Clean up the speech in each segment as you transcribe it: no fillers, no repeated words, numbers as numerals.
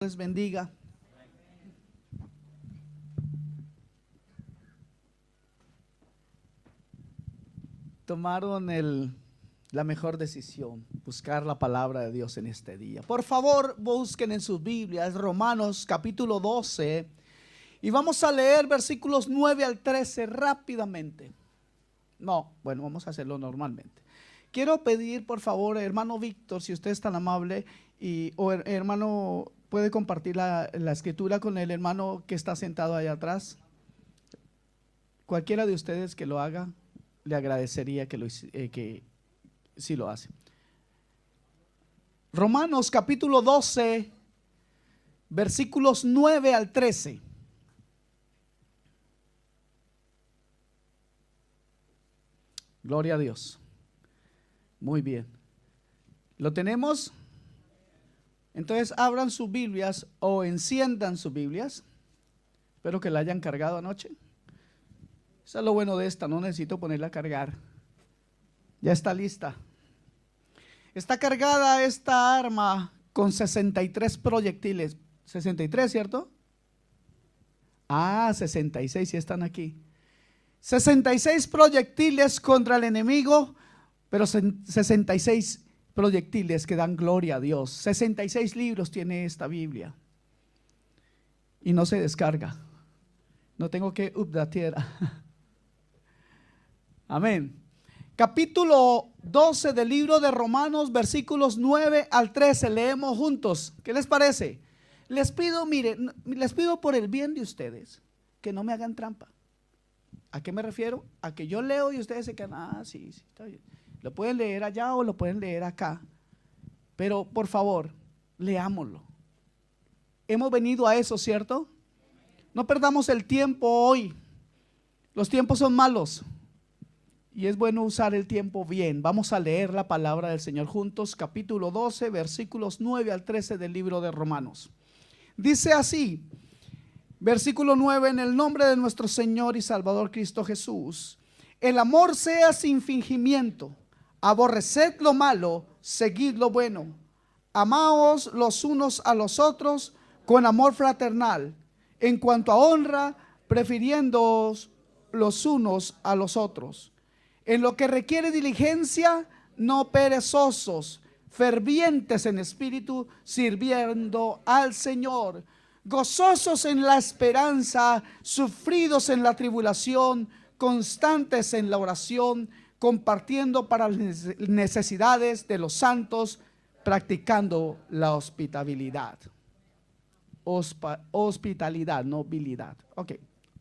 Les bendiga. Tomaron la mejor decisión, buscar la palabra de Dios en este día. Por favor, busquen en sus Biblias Romanos capítulo 12 y vamos a leer versículos 9 al 13 rápidamente. Vamos a hacerlo normalmente. Quiero pedir, por favor, hermano Víctor, si usted es tan amable, hermano, puede compartir la escritura con el hermano que está sentado allá atrás. Cualquiera de ustedes que lo haga, le agradecería que sí lo hace. Romanos capítulo 12, versículos 9 al 13. Gloria a Dios. Muy bien. ¿Lo tenemos? Entonces abran sus Biblias o enciendan sus Biblias. Espero que la hayan cargado anoche. Eso es lo bueno de esta, no necesito ponerla a cargar. Ya está lista. Está cargada esta arma con 63 proyectiles. 63, ¿cierto? 66, sí están aquí. 66 proyectiles contra el enemigo, pero 66 proyectiles que dan gloria a Dios. 66 libros tiene esta Biblia. Y no se descarga. No tengo que updatear. Amén. Capítulo 12 del libro de Romanos, versículos 9 al 13. Leemos juntos. ¿Qué les parece? Les pido, miren, les pido por el bien de ustedes que no me hagan trampa. ¿A qué me refiero? A que yo leo y ustedes se quedan, sí, está bien. Lo pueden leer allá o lo pueden leer acá. Pero por favor, leámoslo. Hemos venido a eso, ¿cierto? No perdamos el tiempo hoy. Los tiempos son malos. Y es bueno usar el tiempo bien. Vamos a leer la palabra del Señor juntos, capítulo 12, versículos 9 al 13 del libro de Romanos. Dice así, versículo 9, en el nombre de nuestro Señor y Salvador Cristo Jesús, el amor sea sin fingimiento, aborreced lo malo, seguid lo bueno, amaos los unos a los otros con amor fraternal, en cuanto a honra, prefiriéndoos los unos a los otros. En lo que requiere diligencia, no perezosos, fervientes en espíritu, sirviendo al Señor, gozosos en la esperanza, sufridos en la tribulación, constantes en la oración, compartiendo para las necesidades de los santos, practicando la hospitalidad. Hospitalidad, no habilidad. Ok,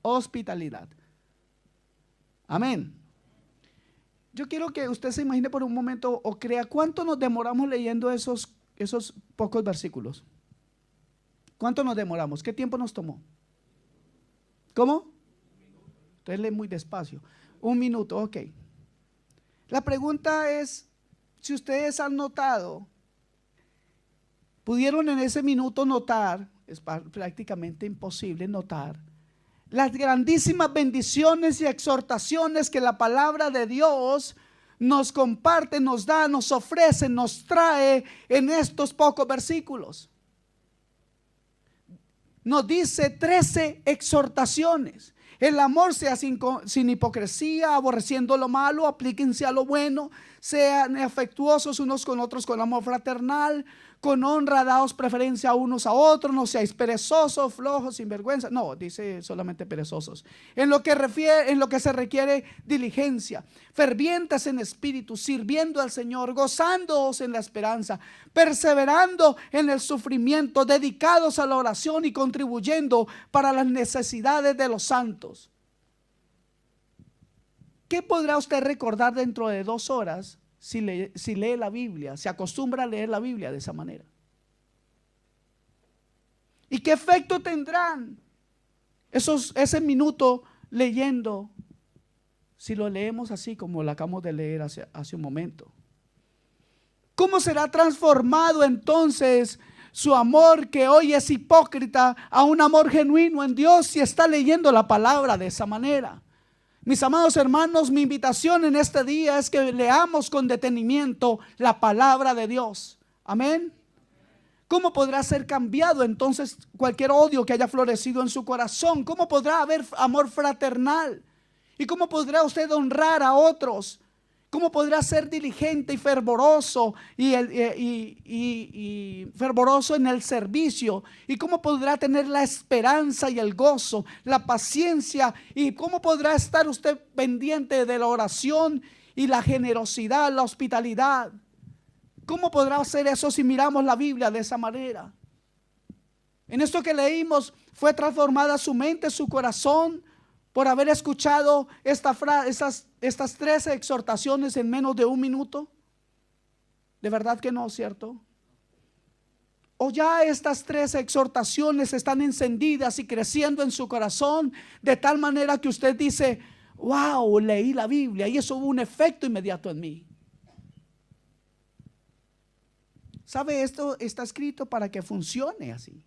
hospitalidad. Amén. Yo quiero que usted se imagine por un momento o crea cuánto nos demoramos leyendo esos pocos versículos. ¿Cuánto nos demoramos? ¿Qué tiempo nos tomó? ¿Cómo? Entonces lee muy despacio. 1 minuto, ok. La pregunta es, si ustedes han notado, pudieron en ese minuto notar, es prácticamente imposible notar, las grandísimas bendiciones y exhortaciones que la palabra de Dios nos comparte, nos da, nos ofrece, nos trae en estos pocos versículos. Nos dice 13 exhortaciones. El amor sea sin hipocresía, aborreciendo lo malo, aplíquense a lo bueno, sean afectuosos unos con otros con amor fraternal, con honra daos preferencia unos a otros, no seáis perezosos, flojos, sin vergüenza. No, dice solamente perezosos. En lo que se requiere diligencia, fervientes en espíritu, sirviendo al Señor, gozándoos en la esperanza, perseverando en el sufrimiento, dedicados a la oración y contribuyendo para las necesidades de los santos. ¿Qué podrá usted recordar dentro de 2 horas si lee la Biblia, se acostumbra a leer la Biblia de esa manera? ¿Y qué efecto tendrán ese minuto leyendo si lo leemos así como lo acabamos de leer hace un momento? ¿Cómo será transformado entonces su amor, que hoy es hipócrita, a un amor genuino en Dios si está leyendo la palabra de esa manera? Mis amados hermanos, mi invitación en este día es que leamos con detenimiento la palabra de Dios. Amén. ¿Cómo podrá ser cambiado entonces cualquier odio que haya florecido en su corazón? ¿Cómo podrá haber amor fraternal? ¿Y cómo podrá usted honrar a otros? ¿Cómo podrá ser diligente y fervoroso y fervoroso en el servicio? ¿Y cómo podrá tener la esperanza y el gozo, la paciencia? ¿Y cómo podrá estar usted pendiente de la oración y la generosidad, la hospitalidad? ¿Cómo podrá hacer eso si miramos la Biblia de esa manera? En esto que leímos, fue transformada su mente, su corazón, por haber escuchado estas 13 exhortaciones en menos de un minuto. ¿De verdad que no, cierto? O ya estas 13 exhortaciones están encendidas y creciendo en su corazón, de tal manera que usted dice: wow, leí la Biblia y eso hubo un efecto inmediato en mí. ¿Sabe? Esto está escrito para que funcione así,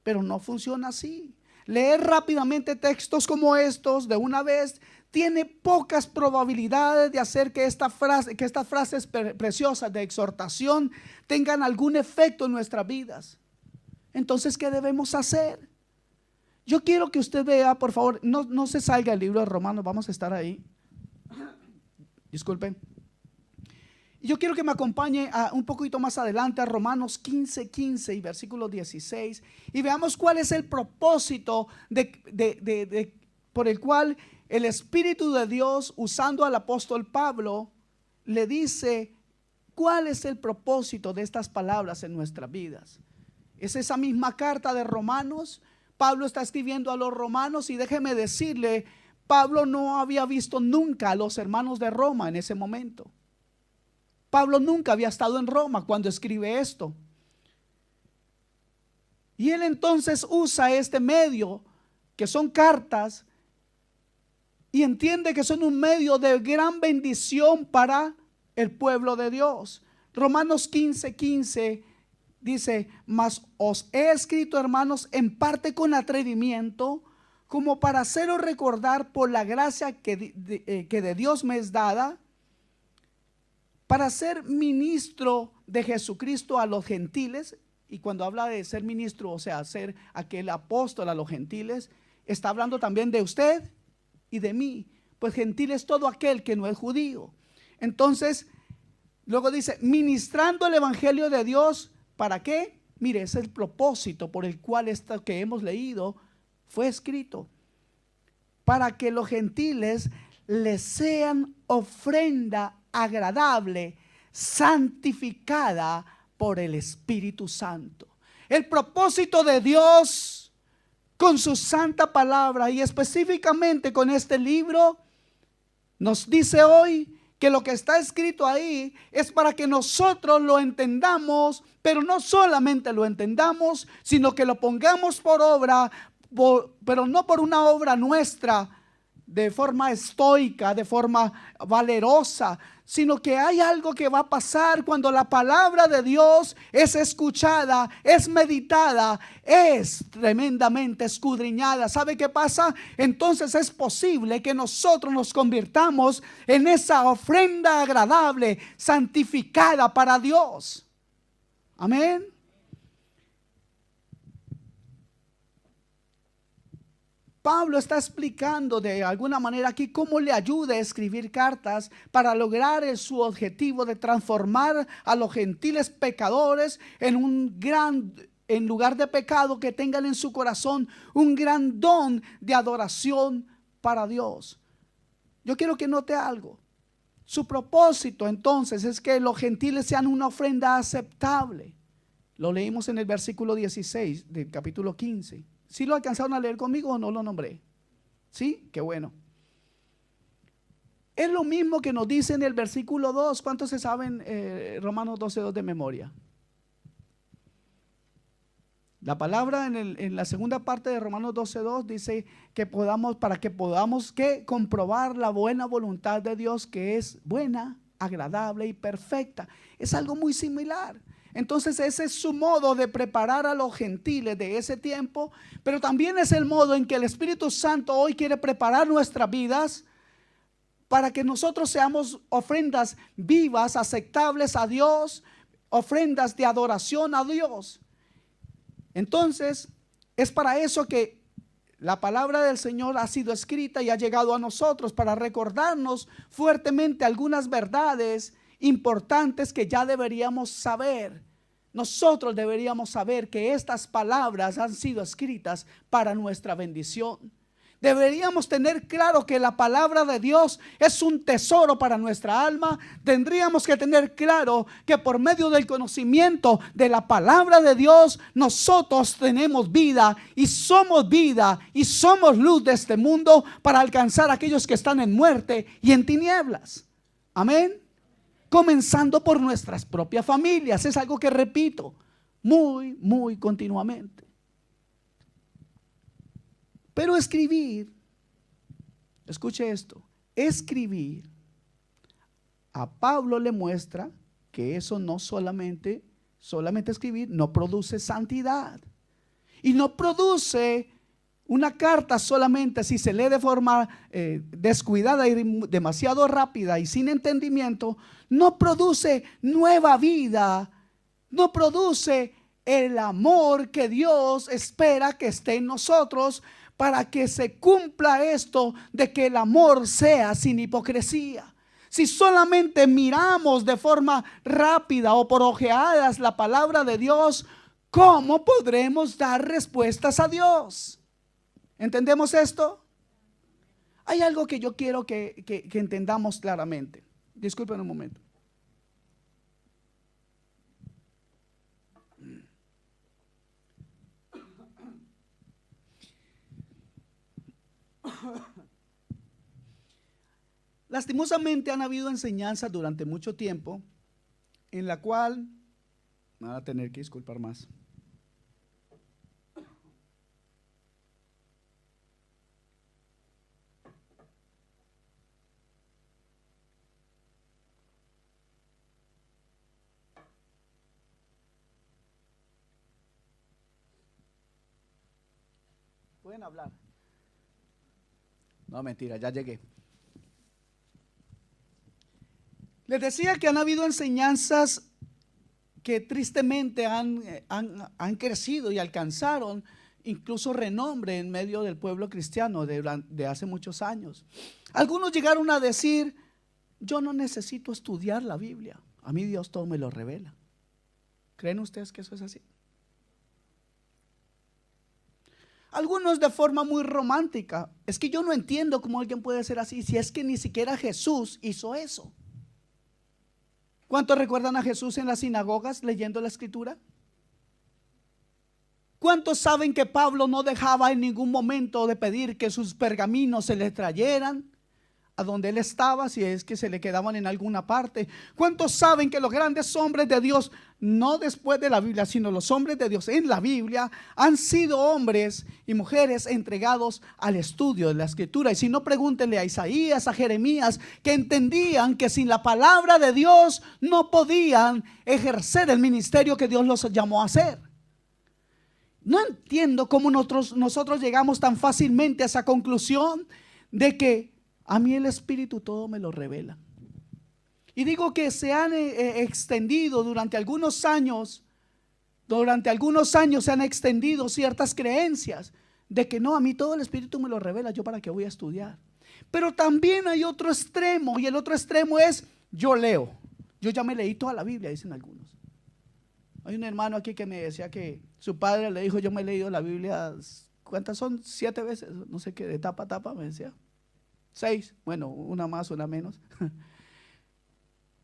pero no funciona así. Leer rápidamente textos como estos de una vez tiene pocas probabilidades de hacer que estas frases preciosas de exhortación tengan algún efecto en nuestras vidas. Entonces, ¿qué debemos hacer? Yo quiero que usted vea, por favor, no se salga el libro de Romanos, vamos a estar ahí. Disculpen. Yo quiero que me acompañe un poquito más adelante a Romanos 15 y versículo 16 y veamos cuál es el propósito por el cual el Espíritu de Dios, usando al apóstol Pablo, le dice cuál es el propósito de estas palabras en nuestras vidas. Es esa misma carta de Romanos. Pablo está escribiendo a los romanos y déjeme decirle, Pablo no había visto nunca a los hermanos de Roma en ese momento. Pablo nunca había estado en Roma cuando escribe esto. Y él entonces usa este medio, que son cartas, y entiende que son un medio de gran bendición para el pueblo de Dios. Romanos 15 dice: mas os he escrito, hermanos, en parte con atrevimiento, como para haceros recordar por la gracia que de Dios me es dada, para ser ministro de Jesucristo a los gentiles. Y cuando habla de ser ministro, o sea, ser aquel apóstol a los gentiles, está hablando también de usted y de mí, pues gentil es todo aquel que no es judío. Entonces, luego dice: ministrando el evangelio de Dios. ¿Para qué? Mire, ese es el propósito por el cual esto que hemos leído fue escrito, para que los gentiles les sean ofrenda agradable, santificada por el Espíritu Santo. El propósito de Dios con su santa palabra, y específicamente con este libro, nos dice hoy que lo que está escrito ahí es para que nosotros lo entendamos, pero no solamente lo entendamos, sino que lo pongamos por obra, pero no por una obra nuestra, de forma estoica, de forma valerosa, sino que hay algo que va a pasar cuando la palabra de Dios es escuchada, es meditada, es tremendamente escudriñada. ¿Sabe qué pasa? Entonces es posible que nosotros nos convirtamos en esa ofrenda agradable, santificada para Dios. Amén. Pablo está explicando de alguna manera aquí cómo le ayuda a escribir cartas para lograr su objetivo de transformar a los gentiles pecadores en lugar de pecado, que tengan en su corazón un gran don de adoración para Dios. Yo quiero que note algo. Su propósito entonces es que los gentiles sean una ofrenda aceptable. Lo leímos en el versículo 16 del capítulo 15. ¿Sí lo alcanzaron a leer conmigo o no lo nombré? ¿Sí? Qué bueno. Es lo mismo que nos dice en el versículo 2. ¿Cuántos se saben Romanos 12:2 de memoria? La palabra en la segunda parte de Romanos 12:2 dice que para que podamos comprobar la buena voluntad de Dios, que es buena, agradable y perfecta. Es algo muy similar. Entonces ese es su modo de preparar a los gentiles de ese tiempo, pero también es el modo en que el Espíritu Santo hoy quiere preparar nuestras vidas para que nosotros seamos ofrendas vivas, aceptables a Dios, ofrendas de adoración a Dios. Entonces, es para eso que la palabra del Señor ha sido escrita y ha llegado a nosotros, para recordarnos fuertemente algunas verdades importantes que ya deberíamos saber. Nosotros deberíamos saber que estas palabras han sido escritas para nuestra bendición. Deberíamos tener claro que la palabra de Dios es un tesoro para nuestra alma. Tendríamos que tener claro que por medio del conocimiento de la palabra de Dios, nosotros tenemos vida y somos luz de este mundo para alcanzar a aquellos que están en muerte y en tinieblas. Amén. Comenzando por nuestras propias familias. Es algo que repito muy continuamente. Pero escribir, escuche esto, escribir, a Pablo le muestra que eso no solamente escribir no produce santidad. Y no produce una carta solamente si se lee de forma descuidada y demasiado rápida y sin entendimiento. No produce nueva vida, no produce el amor que Dios espera que esté en nosotros, para que se cumpla esto de que el amor sea sin hipocresía. Si solamente miramos de forma rápida o por ojeadas la palabra de Dios, ¿cómo podremos dar respuestas a Dios? ¿Entendemos esto? Hay algo que yo quiero que entendamos claramente. Disculpen un momento. Lastimosamente han habido enseñanzas durante mucho tiempo en la cual me van a tener que disculpar más. Pueden hablar. No, mentira, ya llegué. Les decía que han habido enseñanzas que tristemente han crecido y alcanzaron incluso renombre en medio del pueblo cristiano de hace muchos años. Algunos llegaron a decir: yo no necesito estudiar la Biblia, a mí Dios todo me lo revela. ¿Creen ustedes que eso es así? Algunos de forma muy romántica: es que yo no entiendo cómo alguien puede ser así, si es que ni siquiera Jesús hizo eso. ¿Cuántos recuerdan a Jesús en las sinagogas leyendo la escritura? ¿Cuántos saben que Pablo no dejaba en ningún momento de pedir que sus pergaminos se le trayeran a donde él estaba, si es que se le quedaban en alguna parte? ¿Cuántos saben que los grandes hombres de Dios, no después de la Biblia, sino los hombres de Dios en la Biblia, han sido hombres y mujeres entregados al estudio de la escritura? Y si no, pregúntenle a Isaías, a Jeremías, que entendían que sin la palabra de Dios no podían ejercer el ministerio que Dios los llamó a hacer. No entiendo cómo nosotros llegamos tan fácilmente a esa conclusión de que a mí el Espíritu todo me lo revela. Y digo que se han extendido durante algunos años se han extendido ciertas creencias de que no, a mí todo el Espíritu me lo revela, yo para qué voy a estudiar. Pero también hay otro extremo, y el otro extremo es: yo leo, yo ya me leí toda la Biblia, dicen algunos. Hay un hermano aquí que me decía que su padre le dijo: yo me he leído la Biblia, ¿cuántas son? 7 veces, no sé qué, de tapa a tapa, me decía. 6, bueno, una más, una menos.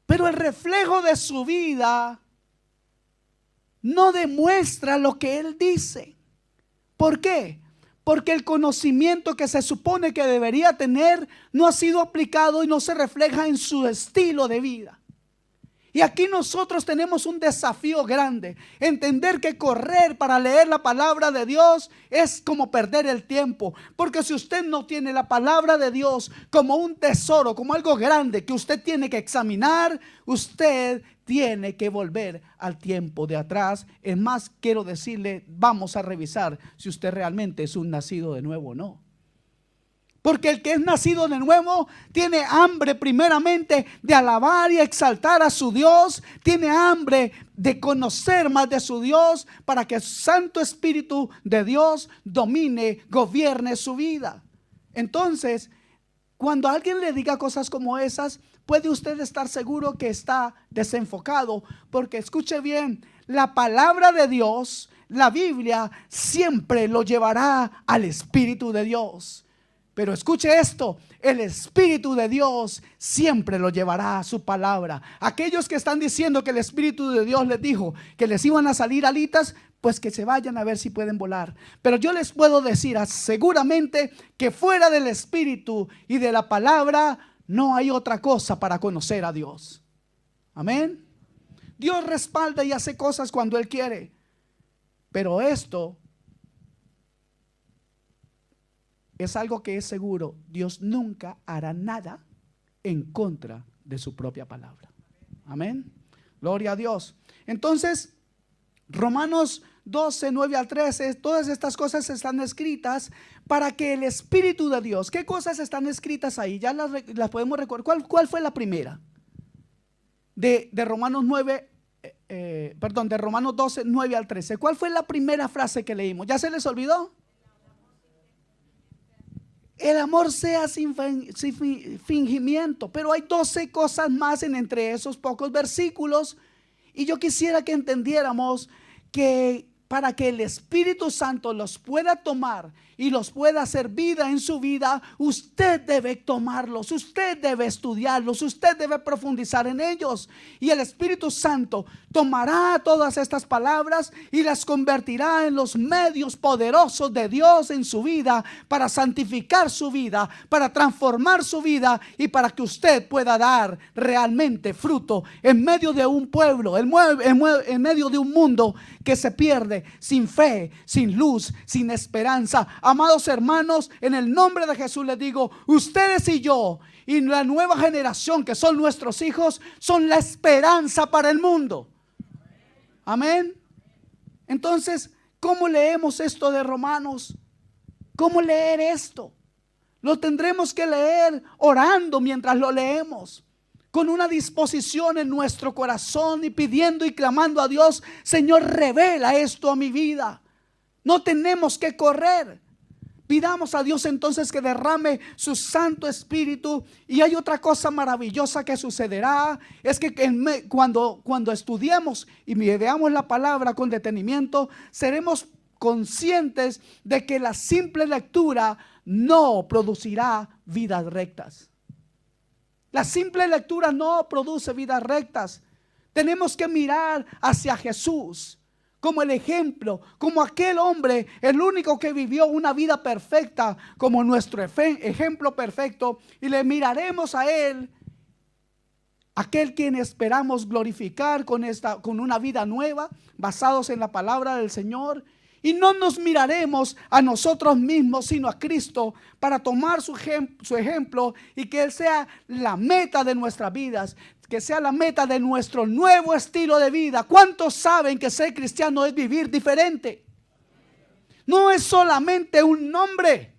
Pero el reflejo de su vida no demuestra lo que él dice. ¿Por qué? Porque el conocimiento que se supone que debería tener no ha sido aplicado y no se refleja en su estilo de vida. Y aquí nosotros tenemos un desafío grande: entender que correr para leer la palabra de Dios es como perder el tiempo. Porque si usted no tiene la palabra de Dios como un tesoro, como algo grande que usted tiene que examinar, usted tiene que volver al tiempo de atrás. Es más, quiero decirle, vamos a revisar si usted realmente es un nacido de nuevo o no. Porque el que es nacido de nuevo tiene hambre primeramente de alabar y exaltar a su Dios. Tiene hambre de conocer más de su Dios para que el Santo Espíritu de Dios domine, gobierne su vida. Entonces, cuando alguien le diga cosas como esas, puede usted estar seguro que está desenfocado. Porque escuche bien, la palabra de Dios, la Biblia, siempre lo llevará al Espíritu de Dios. Pero escuche esto, el Espíritu de Dios siempre lo llevará a su palabra. Aquellos que están diciendo que el Espíritu de Dios les dijo que les iban a salir alitas, pues que se vayan a ver si pueden volar. Pero yo les puedo decir seguramente que fuera del Espíritu y de la palabra no hay otra cosa para conocer a Dios. Amén. Dios respalda y hace cosas cuando Él quiere. Pero esto es algo que es seguro. Dios nunca hará nada en contra de su propia palabra. Amén. Gloria a Dios. Entonces, Romanos 12, 9 al 13, todas estas cosas están escritas para que el Espíritu de Dios. ¿Qué cosas están escritas ahí? Ya las podemos recordar. ¿Cuál fue la primera? De Romanos 9, de Romanos 12, 9 al 13. ¿Cuál fue la primera frase que leímos? ¿Ya se les olvidó? El amor sea sin fingimiento. Pero hay 12 cosas más entre esos pocos versículos. Y yo quisiera que entendiéramos que para que el Espíritu Santo los pueda tomar y los pueda hacer vida en su vida, usted debe tomarlos, usted debe estudiarlos, usted debe profundizar en ellos. Y el Espíritu Santo tomará todas estas palabras y las convertirá en los medios poderosos de Dios en su vida, para santificar su vida, para transformar su vida y para que usted pueda dar realmente fruto en medio de un pueblo, en medio de un mundo que se pierde, sin fe, sin luz, sin esperanza. Amados hermanos, en el nombre de Jesús les digo, ustedes y yo y la nueva generación que son nuestros hijos son la esperanza para el mundo. Amén. Entonces, ¿cómo leemos esto de Romanos? ¿Cómo leer esto? Lo tendremos que leer orando mientras lo leemos, con una disposición en nuestro corazón y pidiendo y clamando a Dios: Señor, revela esto a mi vida. No tenemos que correr. Pidamos a Dios entonces que derrame su Santo Espíritu. Y hay otra cosa maravillosa que sucederá, es que cuando estudiemos y veamos la palabra con detenimiento, seremos conscientes de que la simple lectura no producirá vidas rectas. La simple lectura no produce vidas rectas. Tenemos que mirar hacia Jesús como el ejemplo, como aquel hombre, el único que vivió una vida perfecta, como nuestro ejemplo perfecto, y le miraremos a Él, aquel quien esperamos glorificar con una vida nueva, basados en la palabra del Señor. Y no nos miraremos a nosotros mismos, sino a Cristo, para tomar su ejemplo y que Él sea la meta de nuestras vidas, que sea la meta de nuestro nuevo estilo de vida. ¿Cuántos saben que ser cristiano es vivir diferente? No es solamente un nombre,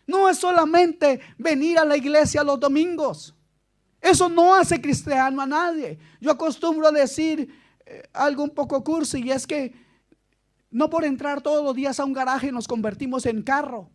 no es solamente venir a la iglesia los domingos. Eso no hace cristiano a nadie. Yo acostumbro a decir algo un poco cursi, y es que no por entrar todos los días a un garaje nos convertimos en carro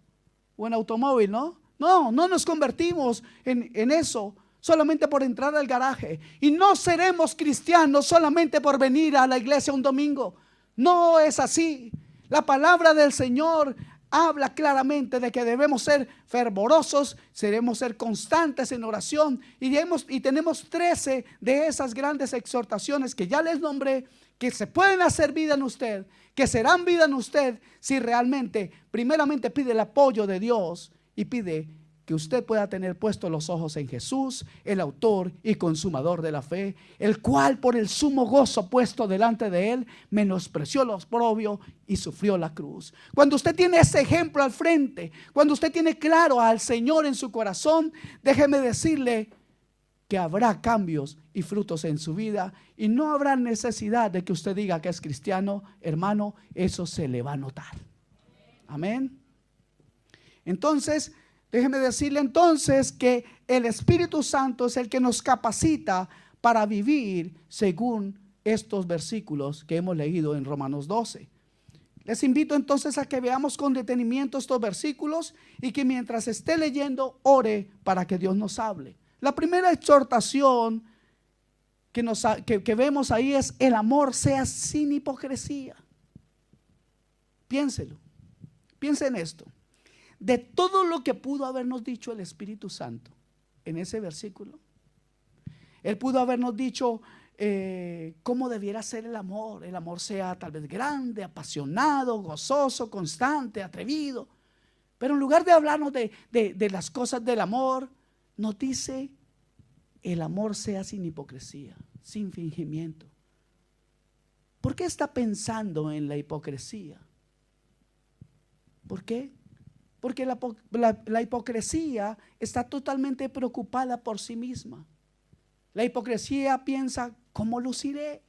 o en automóvil, ¿no? No nos convertimos en eso solamente por entrar al garaje. Y no seremos cristianos solamente por venir a la iglesia un domingo. No es así. La palabra del Señor habla claramente de que debemos ser fervorosos, debemos ser constantes en oración. Y tenemos 13 de esas grandes exhortaciones que ya les nombré, que se pueden hacer vida en usted, que serán vida en usted si realmente, primeramente, pide el apoyo de Dios y pide que usted pueda tener puestos los ojos en Jesús, el autor y consumador de la fe, el cual por el sumo gozo puesto delante de Él menospreció lo oprobio y sufrió la cruz. Cuando usted tiene ese ejemplo al frente, cuando usted tiene claro al Señor en su corazón, déjeme decirle que habrá cambios y frutos en su vida, y no habrá necesidad de que usted diga que es cristiano. Hermano, eso se le va a notar. Amén. Entonces, Déjeme decirle entonces que el Espíritu Santo es el que nos capacita para vivir según estos versículos que hemos leído en Romanos 12. Les invito entonces a que veamos con detenimiento estos versículos y que mientras esté leyendo, ore para que Dios nos hable. La primera exhortación que vemos ahí es: el amor sea sin hipocresía. Piénselo, piense en esto. De todo lo que pudo habernos dicho el Espíritu Santo en ese versículo, Él pudo habernos dicho cómo debiera ser el amor. El amor sea tal vez grande, apasionado, gozoso, constante, atrevido. Pero en lugar de hablarnos de las cosas del amor, nos dice: el amor sea sin hipocresía, sin fingimiento. ¿Por qué está pensando en la hipocresía? ¿Por qué? Porque la hipocresía está totalmente preocupada por sí misma. La hipocresía piensa: ¿cómo luciré?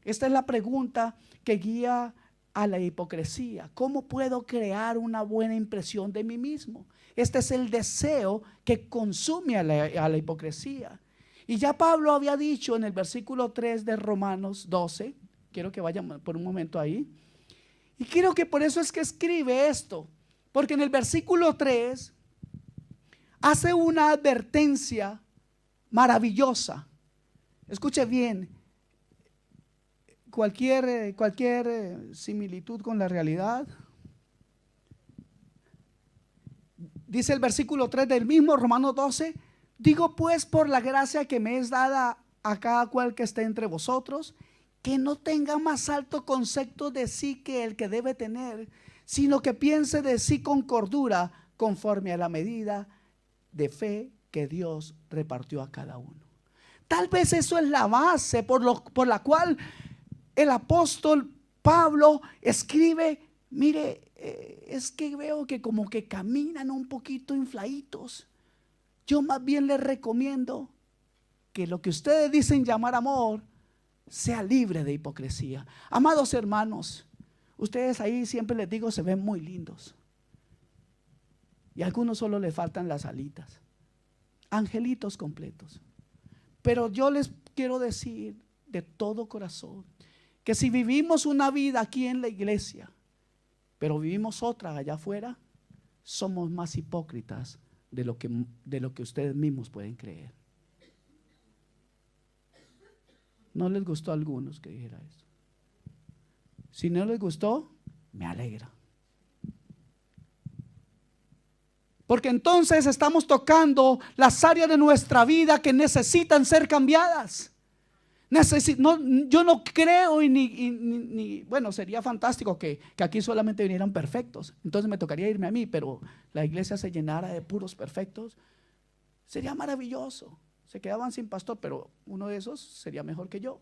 Esta es la pregunta que guía a la hipocresía. ¿Cómo puedo crear una buena impresión de mí mismo? Este es el deseo que consume a la hipocresía. Y ya Pablo había dicho en el versículo 3 de Romanos 12, quiero que vayan por un momento ahí, y creo que por eso es que escribe esto, porque en el versículo 3 hace una advertencia maravillosa. Escuche bien, cualquier similitud con la realidad. Dice el versículo 3 del mismo Romanos 12: digo pues, por la gracia que me es dada a cada cual que esté entre vosotros, que no tenga más alto concepto de sí que el que debe tener, sino que piense de sí con cordura, conforme a la medida de fe que Dios repartió a cada uno. Tal vez eso es la base por la cual el apóstol Pablo escribe: mire, es que veo que como que caminan un poquito infladitos. Yo más bien les recomiendo que lo que ustedes dicen llamar amor sea libre de hipocresía. Amados hermanos, ustedes ahí, siempre les digo, se ven muy lindos. Y a algunos solo les faltan las alitas. Angelitos completos. Pero yo les quiero decir de todo corazón que si vivimos una vida aquí en la iglesia, pero vivimos otra allá afuera, somos más hipócritas de lo que ustedes mismos pueden creer. ¿No les gustó a algunos que dijera eso? Si no les gustó, me alegra. Porque entonces estamos tocando las áreas de nuestra vida que necesitan ser cambiadas. Yo no creo bueno, sería fantástico que aquí solamente vinieran perfectos. Entonces me tocaría irme a mí, pero la iglesia se llenara de puros perfectos. Sería maravilloso. Se quedaban sin pastor, pero uno de esos sería mejor que yo.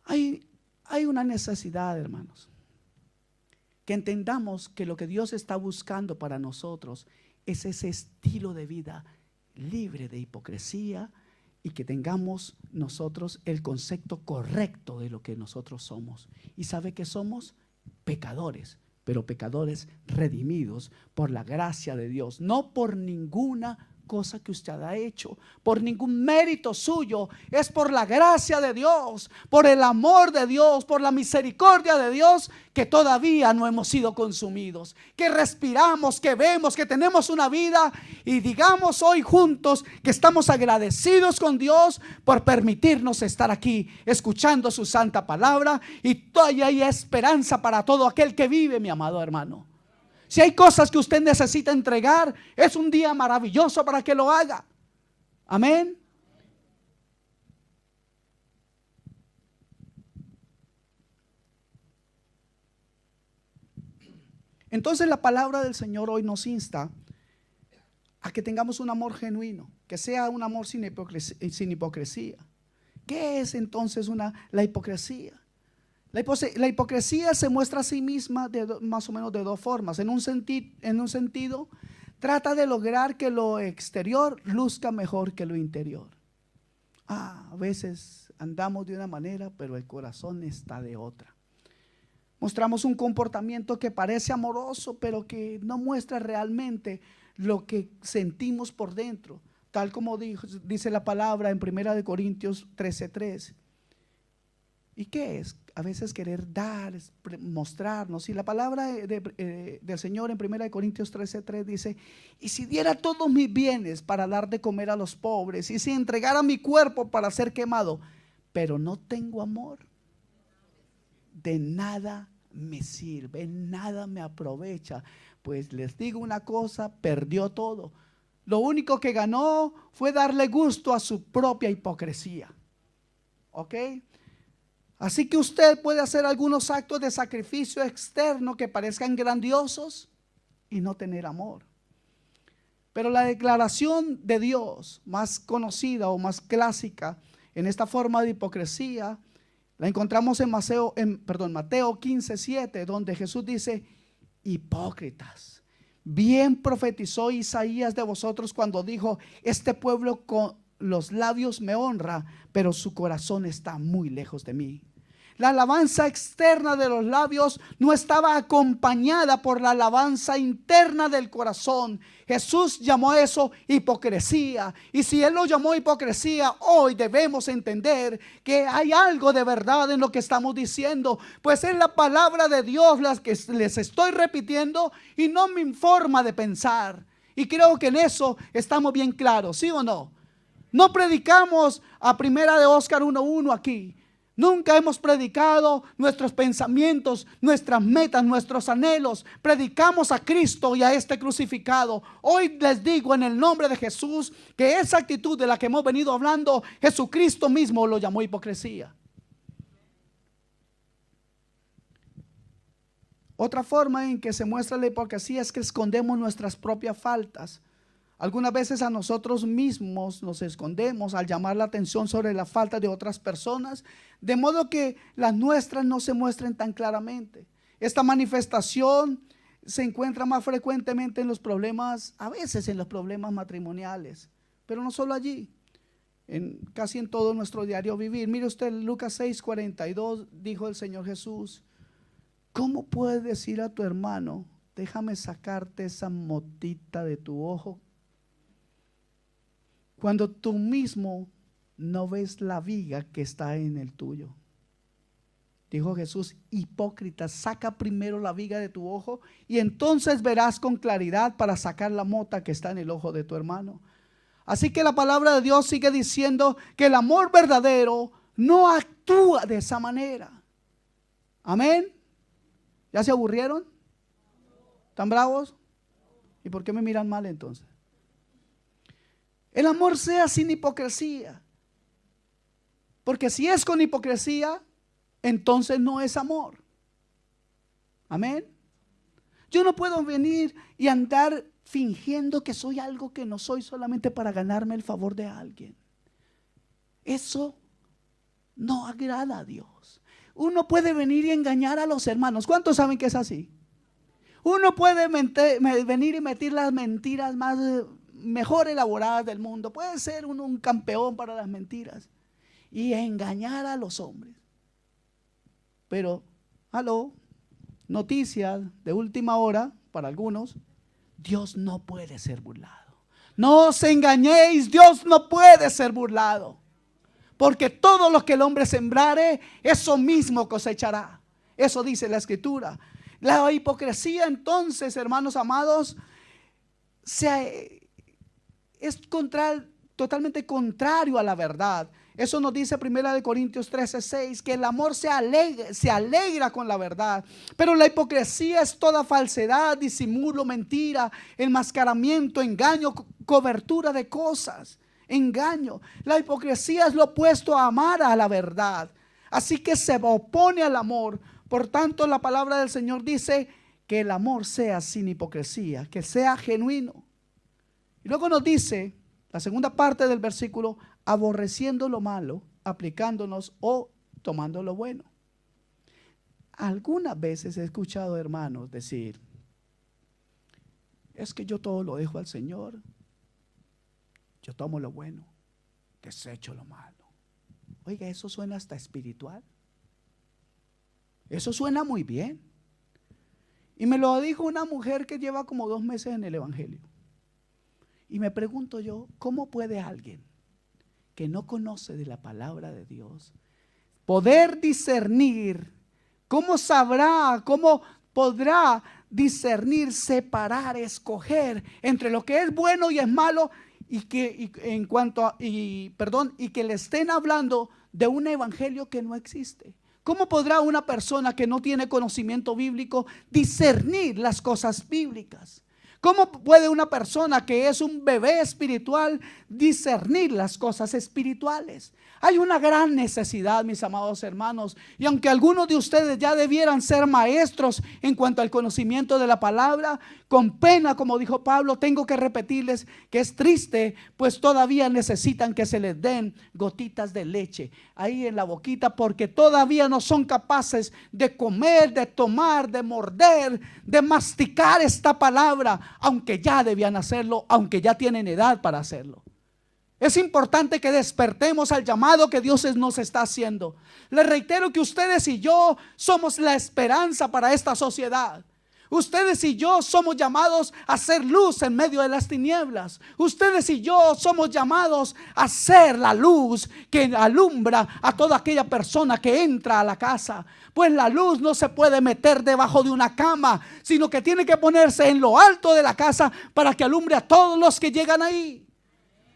Hay una necesidad, hermanos, que entendamos que lo que Dios está buscando para nosotros es ese estilo de vida libre de hipocresía, y que tengamos nosotros el concepto correcto de lo que nosotros somos. Y sabe que somos pecadores, pero pecadores redimidos por la gracia de Dios, no por ninguna cosa que usted ha hecho, por ningún mérito suyo. Es por la gracia de Dios, por el amor de Dios, por la misericordia de Dios, que todavía no hemos sido consumidos, que respiramos, que vemos, que tenemos una vida. Y digamos hoy juntos que estamos agradecidos con Dios por permitirnos estar aquí escuchando su santa palabra, y todavía hay esperanza para todo aquel que vive, mi amado hermano. Si hay cosas que usted necesita entregar, es un día maravilloso para que lo haga. Amén. Entonces la palabra del Señor hoy nos insta a que tengamos un amor genuino, que sea un amor sin hipocresía. ¿Qué es entonces la hipocresía? La hipocresía se muestra a sí misma más o menos de dos formas. En un sentido, trata de lograr que lo exterior luzca mejor que lo interior. A veces andamos de una manera, pero el corazón está de otra. Mostramos un comportamiento que parece amoroso, pero que no muestra realmente lo que sentimos por dentro, tal como dice la palabra en 1 Corintios 13:3. ¿Y qué es? A veces querer dar, mostrarnos. Y la palabra del Señor en 1 Corintios 13:3 dice: y si diera todos mis bienes para dar de comer a los pobres, y si entregara mi cuerpo para ser quemado, pero no tengo amor, de nada me sirve, nada me aprovecha. Pues les digo una cosa, perdió todo. Lo único que ganó fue darle gusto a su propia hipocresía. ¿Ok? Así que usted puede hacer algunos actos de sacrificio externo que parezcan grandiosos y no tener amor. Pero la declaración de Dios más conocida o más clásica en esta forma de hipocresía la encontramos en Mateo 15:7, donde Jesús dice: hipócritas, bien profetizó Isaías de vosotros cuando dijo: este pueblo con los labios me honra, pero su corazón está muy lejos de mí. La alabanza externa de los labios no estaba acompañada por la alabanza interna del corazón. Jesús llamó a eso hipocresía. Y si Él lo llamó hipocresía, hoy debemos entender que hay algo de verdad en lo que estamos diciendo. Pues es la palabra de Dios la que les estoy repitiendo y no mi forma de pensar. Y creo que en eso estamos bien claros, ¿sí o no? No predicamos a primera de Óscar 1:1 aquí. Nunca hemos predicado nuestros pensamientos, nuestras metas, nuestros anhelos. Predicamos a Cristo y a este crucificado. Hoy les digo en el nombre de Jesús que esa actitud de la que hemos venido hablando, Jesucristo mismo lo llamó hipocresía. Otra forma en que se muestra la hipocresía es que escondemos nuestras propias faltas. Algunas veces a nosotros mismos nos escondemos al llamar la atención sobre la falta de otras personas, de modo que las nuestras no se muestren tan claramente. Esta manifestación se encuentra más frecuentemente en los problemas, a veces en los problemas matrimoniales, pero no solo allí, casi en todo nuestro diario vivir. Mire usted, Lucas 6:42 dijo el Señor Jesús: ¿cómo puedes decir a tu hermano, déjame sacarte esa motita de tu ojo, cuando tú mismo no ves la viga que está en el tuyo? Dijo Jesús: hipócrita, saca primero la viga de tu ojo y entonces verás con claridad para sacar la mota que está en el ojo de tu hermano. Así que la palabra de Dios sigue diciendo que el amor verdadero no actúa de esa manera. Amén. ¿Ya se aburrieron? ¿Están bravos? ¿Y por qué me miran mal entonces? El amor sea sin hipocresía. Porque si es con hipocresía, entonces no es amor. Amén. Yo no puedo venir y andar fingiendo que soy algo que no soy solamente para ganarme el favor de alguien. Eso no agrada a Dios. Uno puede venir y engañar a los hermanos. ¿Cuántos saben que es así? Uno puede venir y meter las mentiras mejor elaboradas del mundo. Puede ser uno un campeón para las mentiras y engañar a los hombres. Pero, noticias de última hora para algunos: Dios no puede ser burlado. No os engañéis, Dios no puede ser burlado. Porque todo lo que el hombre sembrare, eso mismo cosechará. Eso dice la Escritura. La hipocresía, entonces, hermanos amados, es totalmente contrario a la verdad. Eso nos dice 1 Corintios 13:6, que el amor se alegra con la verdad. Pero la hipocresía es toda falsedad, disimulo, mentira, enmascaramiento, engaño, cobertura de cosas. Engaño. La hipocresía es lo opuesto a amar a la verdad. Así que se opone al amor. Por tanto, la palabra del Señor dice que el amor sea sin hipocresía, que sea genuino. Y luego nos dice la segunda parte del versículo: aborreciendo lo malo, aplicándonos o tomando lo bueno. Algunas veces he escuchado hermanos decir: es que yo todo lo dejo al Señor, yo tomo lo bueno, desecho lo malo. Oiga, eso suena hasta espiritual. Eso suena muy bien. Y me lo dijo una mujer que lleva como 2 meses en el evangelio. Y me pregunto yo, ¿cómo puede alguien que no conoce de la palabra de Dios poder discernir? ¿Cómo sabrá, cómo podrá discernir, separar, escoger entre lo que es bueno y es malo, y que le estén hablando de un evangelio que no existe? ¿Cómo podrá una persona que no tiene conocimiento bíblico discernir las cosas bíblicas? ¿Cómo puede una persona que es un bebé espiritual discernir las cosas espirituales? Hay una gran necesidad, mis amados hermanos, y aunque algunos de ustedes ya debieran ser maestros en cuanto al conocimiento de la palabra, con pena, como dijo Pablo, tengo que repetirles que es triste, pues todavía necesitan que se les den gotitas de leche ahí en la boquita, porque todavía no son capaces de comer, de tomar, de morder, de masticar esta palabra, aunque ya debían hacerlo, aunque ya tienen edad para hacerlo. Es importante que despertemos al llamado que Dios nos está haciendo. Les reitero que ustedes y yo somos la esperanza para esta sociedad. Ustedes y yo somos llamados a ser luz en medio de las tinieblas. Ustedes y yo somos llamados a ser la luz que alumbra a toda aquella persona que entra a la casa. Pues la luz no se puede meter debajo de una cama, sino que tiene que ponerse en lo alto de la casa para que alumbre a todos los que llegan ahí.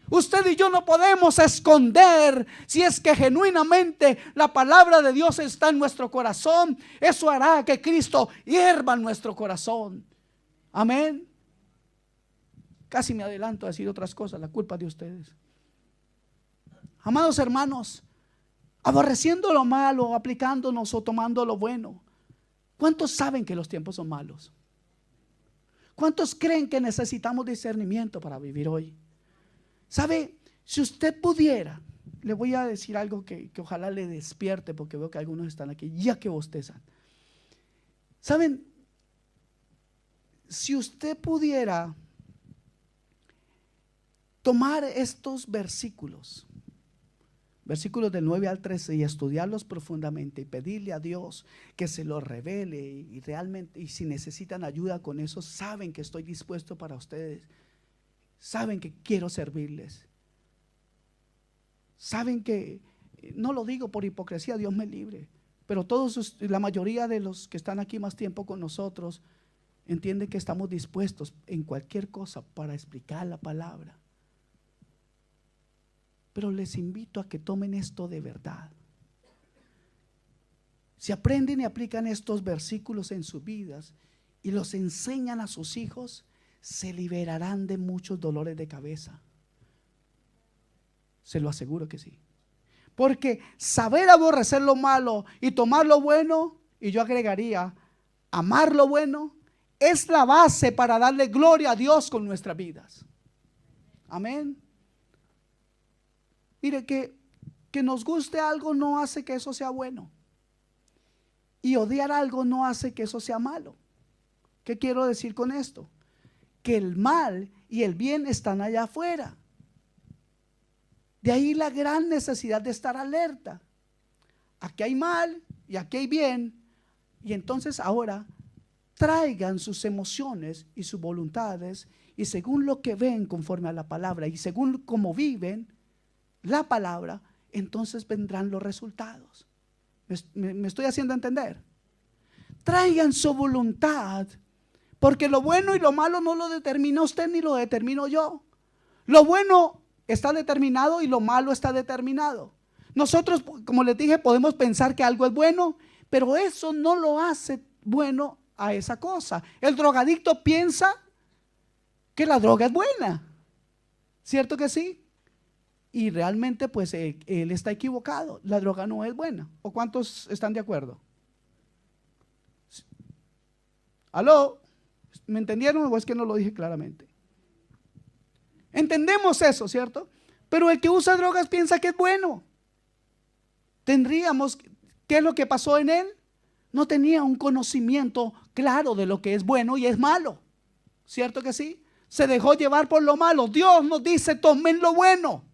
Usted y yo no podemos esconder si es que genuinamente la palabra de Dios está en nuestro corazón. Eso hará que Cristo hierva en nuestro corazón. Amén. Casi me adelanto a decir otras cosas, la culpa es de ustedes. Amados hermanos, aborreciendo lo malo, aplicándonos o tomando lo bueno. ¿Cuántos saben que los tiempos son malos? ¿Cuántos creen que necesitamos discernimiento para vivir hoy? ¿Sabe? Si usted pudiera, le voy a decir algo que ojalá le despierte, porque veo que algunos están aquí ya que bostezan. ¿Saben? Si usted pudiera tomar estos versículos del 9 al 13 y estudiarlos profundamente y pedirle a Dios que se los revele, y realmente, y si necesitan ayuda con eso, saben que estoy dispuesto para ustedes. Saben que quiero servirles. Saben que, no lo digo por hipocresía, Dios me libre, pero la mayoría de los que están aquí más tiempo con nosotros entienden que estamos dispuestos en cualquier cosa para explicar la palabra. Pero les invito a que tomen esto de verdad. Si aprenden y aplican estos versículos en sus vidas y los enseñan a sus hijos, se liberarán de muchos dolores de cabeza. Se lo aseguro que sí. Porque saber aborrecer lo malo y tomar lo bueno, y yo agregaría amar lo bueno, es la base para darle gloria a Dios con nuestras vidas. Amén. Mire, que nos guste algo no hace que eso sea bueno, y odiar algo no hace que eso sea malo. ¿Qué quiero decir con esto? Que el mal y el bien están allá afuera. De ahí la gran necesidad de estar alerta. Aquí hay mal y aquí hay bien. Y entonces ahora traigan sus emociones y sus voluntades, y según lo que ven conforme a la palabra y según cómo viven la palabra, entonces vendrán los resultados. ¿Me estoy haciendo entender? Traigan su voluntad. Porque lo bueno y lo malo no lo determina usted ni lo determino yo. Lo bueno está determinado y lo malo está determinado. Nosotros, como les dije, podemos pensar que algo es bueno, pero eso no lo hace bueno a esa cosa. El drogadicto piensa que la droga es buena, ¿cierto que sí? Y realmente pues él está equivocado. La droga no es buena. ¿O cuántos están de acuerdo? ¿Aló? ¿Me entendieron o es que no lo dije claramente? Entendemos eso, ¿cierto? Pero el que usa drogas piensa que es bueno. ¿Qué es lo que pasó en él? No tenía un conocimiento claro de lo que es bueno y es malo, ¿cierto que sí? Se dejó llevar por lo malo. Dios nos dice: tomen lo bueno.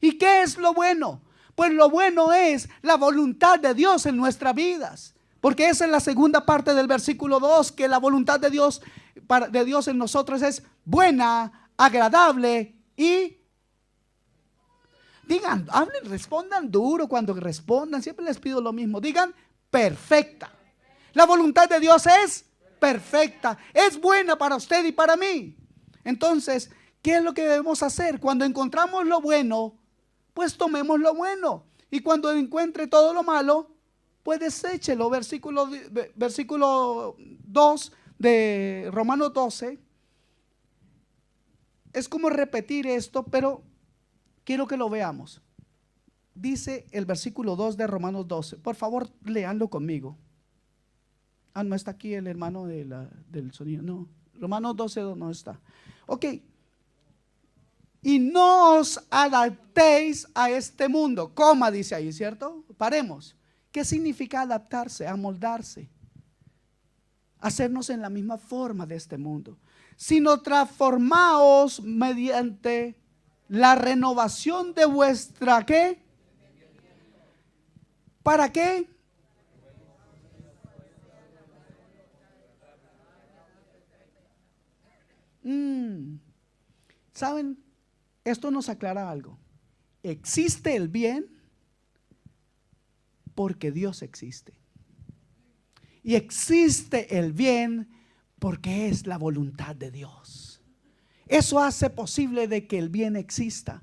¿Y qué es lo bueno? Pues lo bueno es la voluntad de Dios en nuestras vidas. Porque esa es la segunda parte del versículo 2, que la voluntad de Dios en nosotros es buena, agradable y... Digan, hablen, respondan duro cuando respondan. Siempre les pido lo mismo. Digan, perfecta. La voluntad de Dios es perfecta. Es buena para usted y para mí. Entonces, ¿qué es lo que debemos hacer? Cuando encontramos lo bueno, pues tomemos lo bueno. Y cuando encuentre todo lo malo, pues deséchelo. Versículo 2 de Romanos 12. Es como repetir esto, pero quiero que lo veamos. Dice el versículo 2 de Romanos 12. Por favor, léanlo conmigo. Ah, no está aquí el hermano del sonido. No, Romanos 12 no está. Ok. Y no os adaptéis a este mundo. Coma, dice ahí, ¿cierto? Paremos. ¿Qué significa adaptarse? Amoldarse. Hacernos en la misma forma de este mundo. Sino transformaos mediante la renovación de vuestra, ¿qué? ¿Para qué? ¿Saben? Esto nos aclara algo. Existe el bien porque Dios existe. Y existe el bien porque es la voluntad de Dios. Eso hace posible de que el bien exista.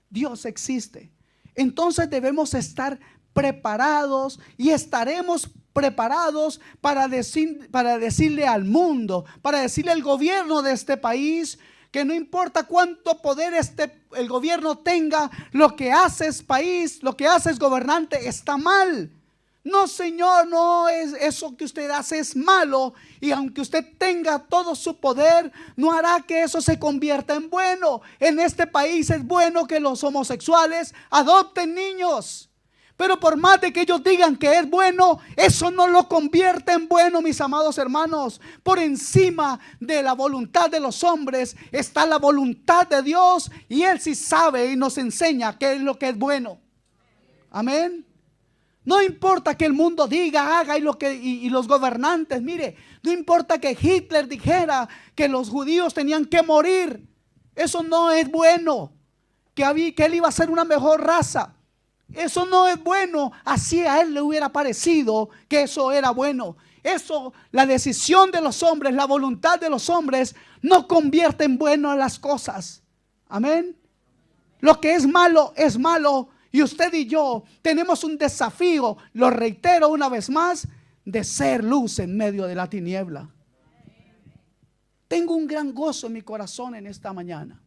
Dios existe. Entonces debemos estar preparados y estaremos preparados para decirle al mundo, para decirle al gobierno de este país, que no importa cuánto poder el gobierno tenga, lo que hace es país, lo que hace es gobernante, está mal. No, señor, no es eso que usted hace, es malo. Y aunque usted tenga todo su poder, no hará que eso se convierta en bueno. En este país es bueno que los homosexuales adopten niños. Pero por más de que ellos digan que es bueno, eso no lo convierte en bueno, mis amados hermanos. Por encima de la voluntad de los hombres está la voluntad de Dios. Y Él sí sabe y nos enseña qué es lo que es bueno. Amén. No importa que el mundo diga, haga y los gobernantes, mire, no importa que Hitler dijera que los judíos tenían que morir. Eso no es bueno. Que él iba a ser una mejor raza. Eso no es bueno. Así a él le hubiera parecido que eso era bueno. Eso, la decisión de los hombres, la voluntad de los hombres no convierte en bueno las cosas. Amén. Lo que es malo es malo. Y usted y yo tenemos un desafío, lo reitero una vez más, de ser luz en medio de la tiniebla. Tengo un gran gozo en mi corazón en esta mañana.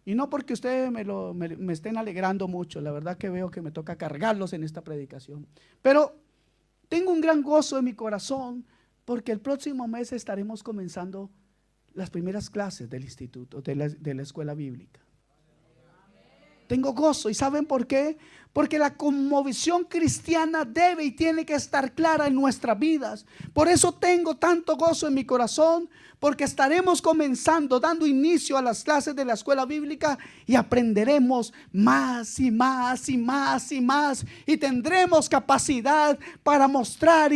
Y no porque ustedes me estén alegrando mucho, la verdad que veo que me toca cargarlos en esta predicación. Pero tengo un gran gozo en mi corazón porque el próximo mes estaremos comenzando las primeras clases del instituto, de la escuela bíblica. Tengo gozo. ¿Y saben por qué? Porque la cosmovisión cristiana debe y tiene que estar clara en nuestras vidas. Por eso tengo tanto gozo en mi corazón, porque estaremos comenzando, dando inicio a las clases de la escuela bíblica y aprenderemos más y más y más y más. Y tendremos capacidad para mostrar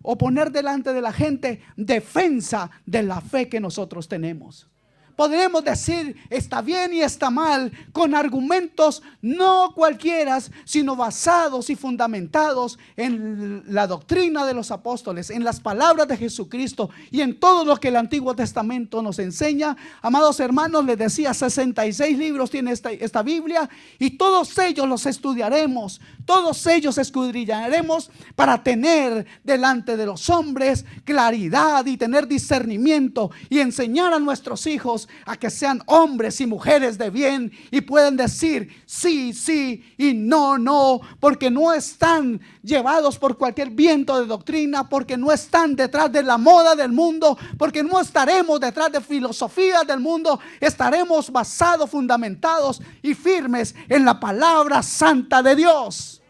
o poner delante de la gente defensa de la fe que nosotros tenemos. Podremos decir está bien y está mal con argumentos no cualquiera, sino basados y fundamentados en la doctrina de los apóstoles, en las palabras de Jesucristo y en todo lo que el Antiguo Testamento nos enseña. Amados hermanos, les decía, 66 libros tiene esta Biblia y todos ellos los estudiaremos, todos ellos escudriñaremos para tener delante de los hombres claridad y tener discernimiento y enseñar a nuestros hijos a que sean hombres y mujeres de bien y pueden decir sí, sí y no, no, porque no están llevados por cualquier viento de doctrina, porque no están detrás de la moda del mundo, porque no estaremos detrás de filosofías del mundo, estaremos basados, fundamentados y firmes en la palabra santa de Dios.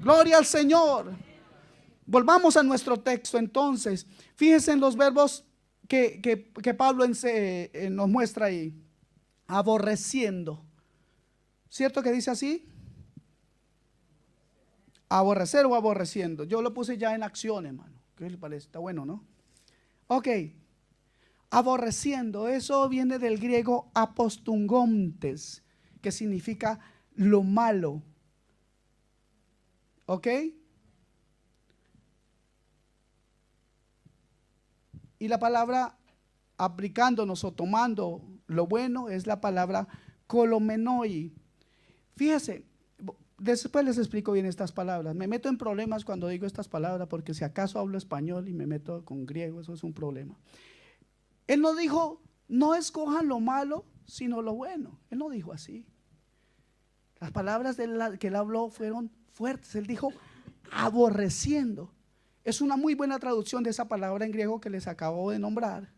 Gloria al Señor. Volvamos a nuestro texto entonces. Fíjense en los verbos que Pablo nos muestra ahí. Aborreciendo. ¿Cierto que dice así? Aborrecer o aborreciendo. Yo lo puse ya en acción, hermano. ¿Qué le parece? Está bueno, ¿no? Ok. Aborreciendo, eso viene del griego apostungontes, que significa lo malo. ¿Ok? Y la palabra aplicándonos o tomando lo bueno es la palabra kolomenoi. Fíjese, después les explico bien estas palabras. Me meto en problemas cuando digo estas palabras porque si acaso hablo español y me meto con griego, eso es un problema. Él no dijo, no escojan lo malo, sino lo bueno. Él no dijo así. Las palabras que él habló fueron fuertes. Él dijo, aborreciendo. Es una muy buena traducción de esa palabra en griego que les acabo de nombrar.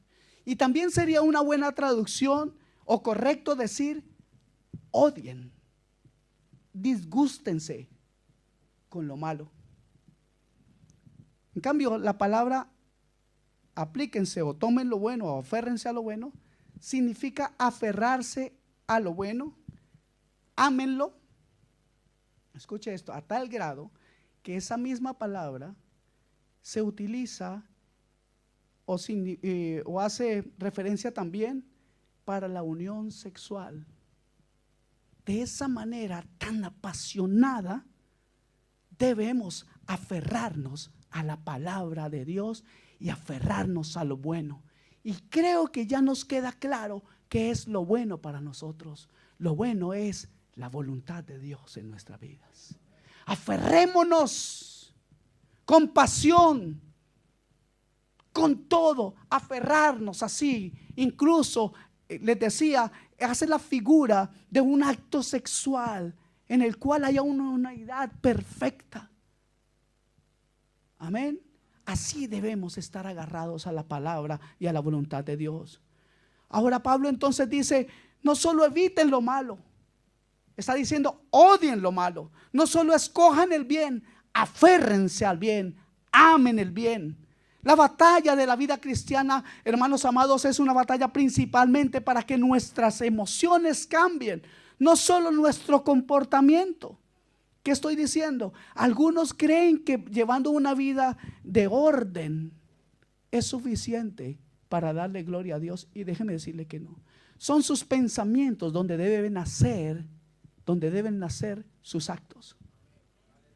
Y también sería una buena traducción o correcto decir, odien, disgústense con lo malo. En cambio, la palabra aplíquense o tomen lo bueno o aférrense a lo bueno, significa aferrarse a lo bueno, ámenlo. Escuche esto, a tal grado que esa misma palabra se utiliza o hace referencia también para la unión sexual. De esa manera tan apasionada debemos aferrarnos a la palabra de Dios y aferrarnos a lo bueno. Y creo que ya nos queda claro qué es lo bueno para nosotros. Lo bueno es la voluntad de Dios en nuestras vidas. Aferrémonos con pasión, con todo, aferrarnos así. Incluso les decía, hace la figura de un acto sexual en el cual haya una unidad perfecta. Amén. Así debemos estar agarrados a la palabra y a la voluntad de Dios. Ahora Pablo entonces dice, no solo eviten lo malo, está diciendo odien lo malo. No solo escojan el bien, aférrense al bien, amen el bien. La batalla de la vida cristiana, hermanos amados, es una batalla principalmente para que nuestras emociones cambien, no solo nuestro comportamiento. ¿Qué estoy diciendo? Algunos creen que llevando una vida de orden es suficiente para darle gloria a Dios, y déjeme decirle que no. Son sus pensamientos donde deben nacer sus actos.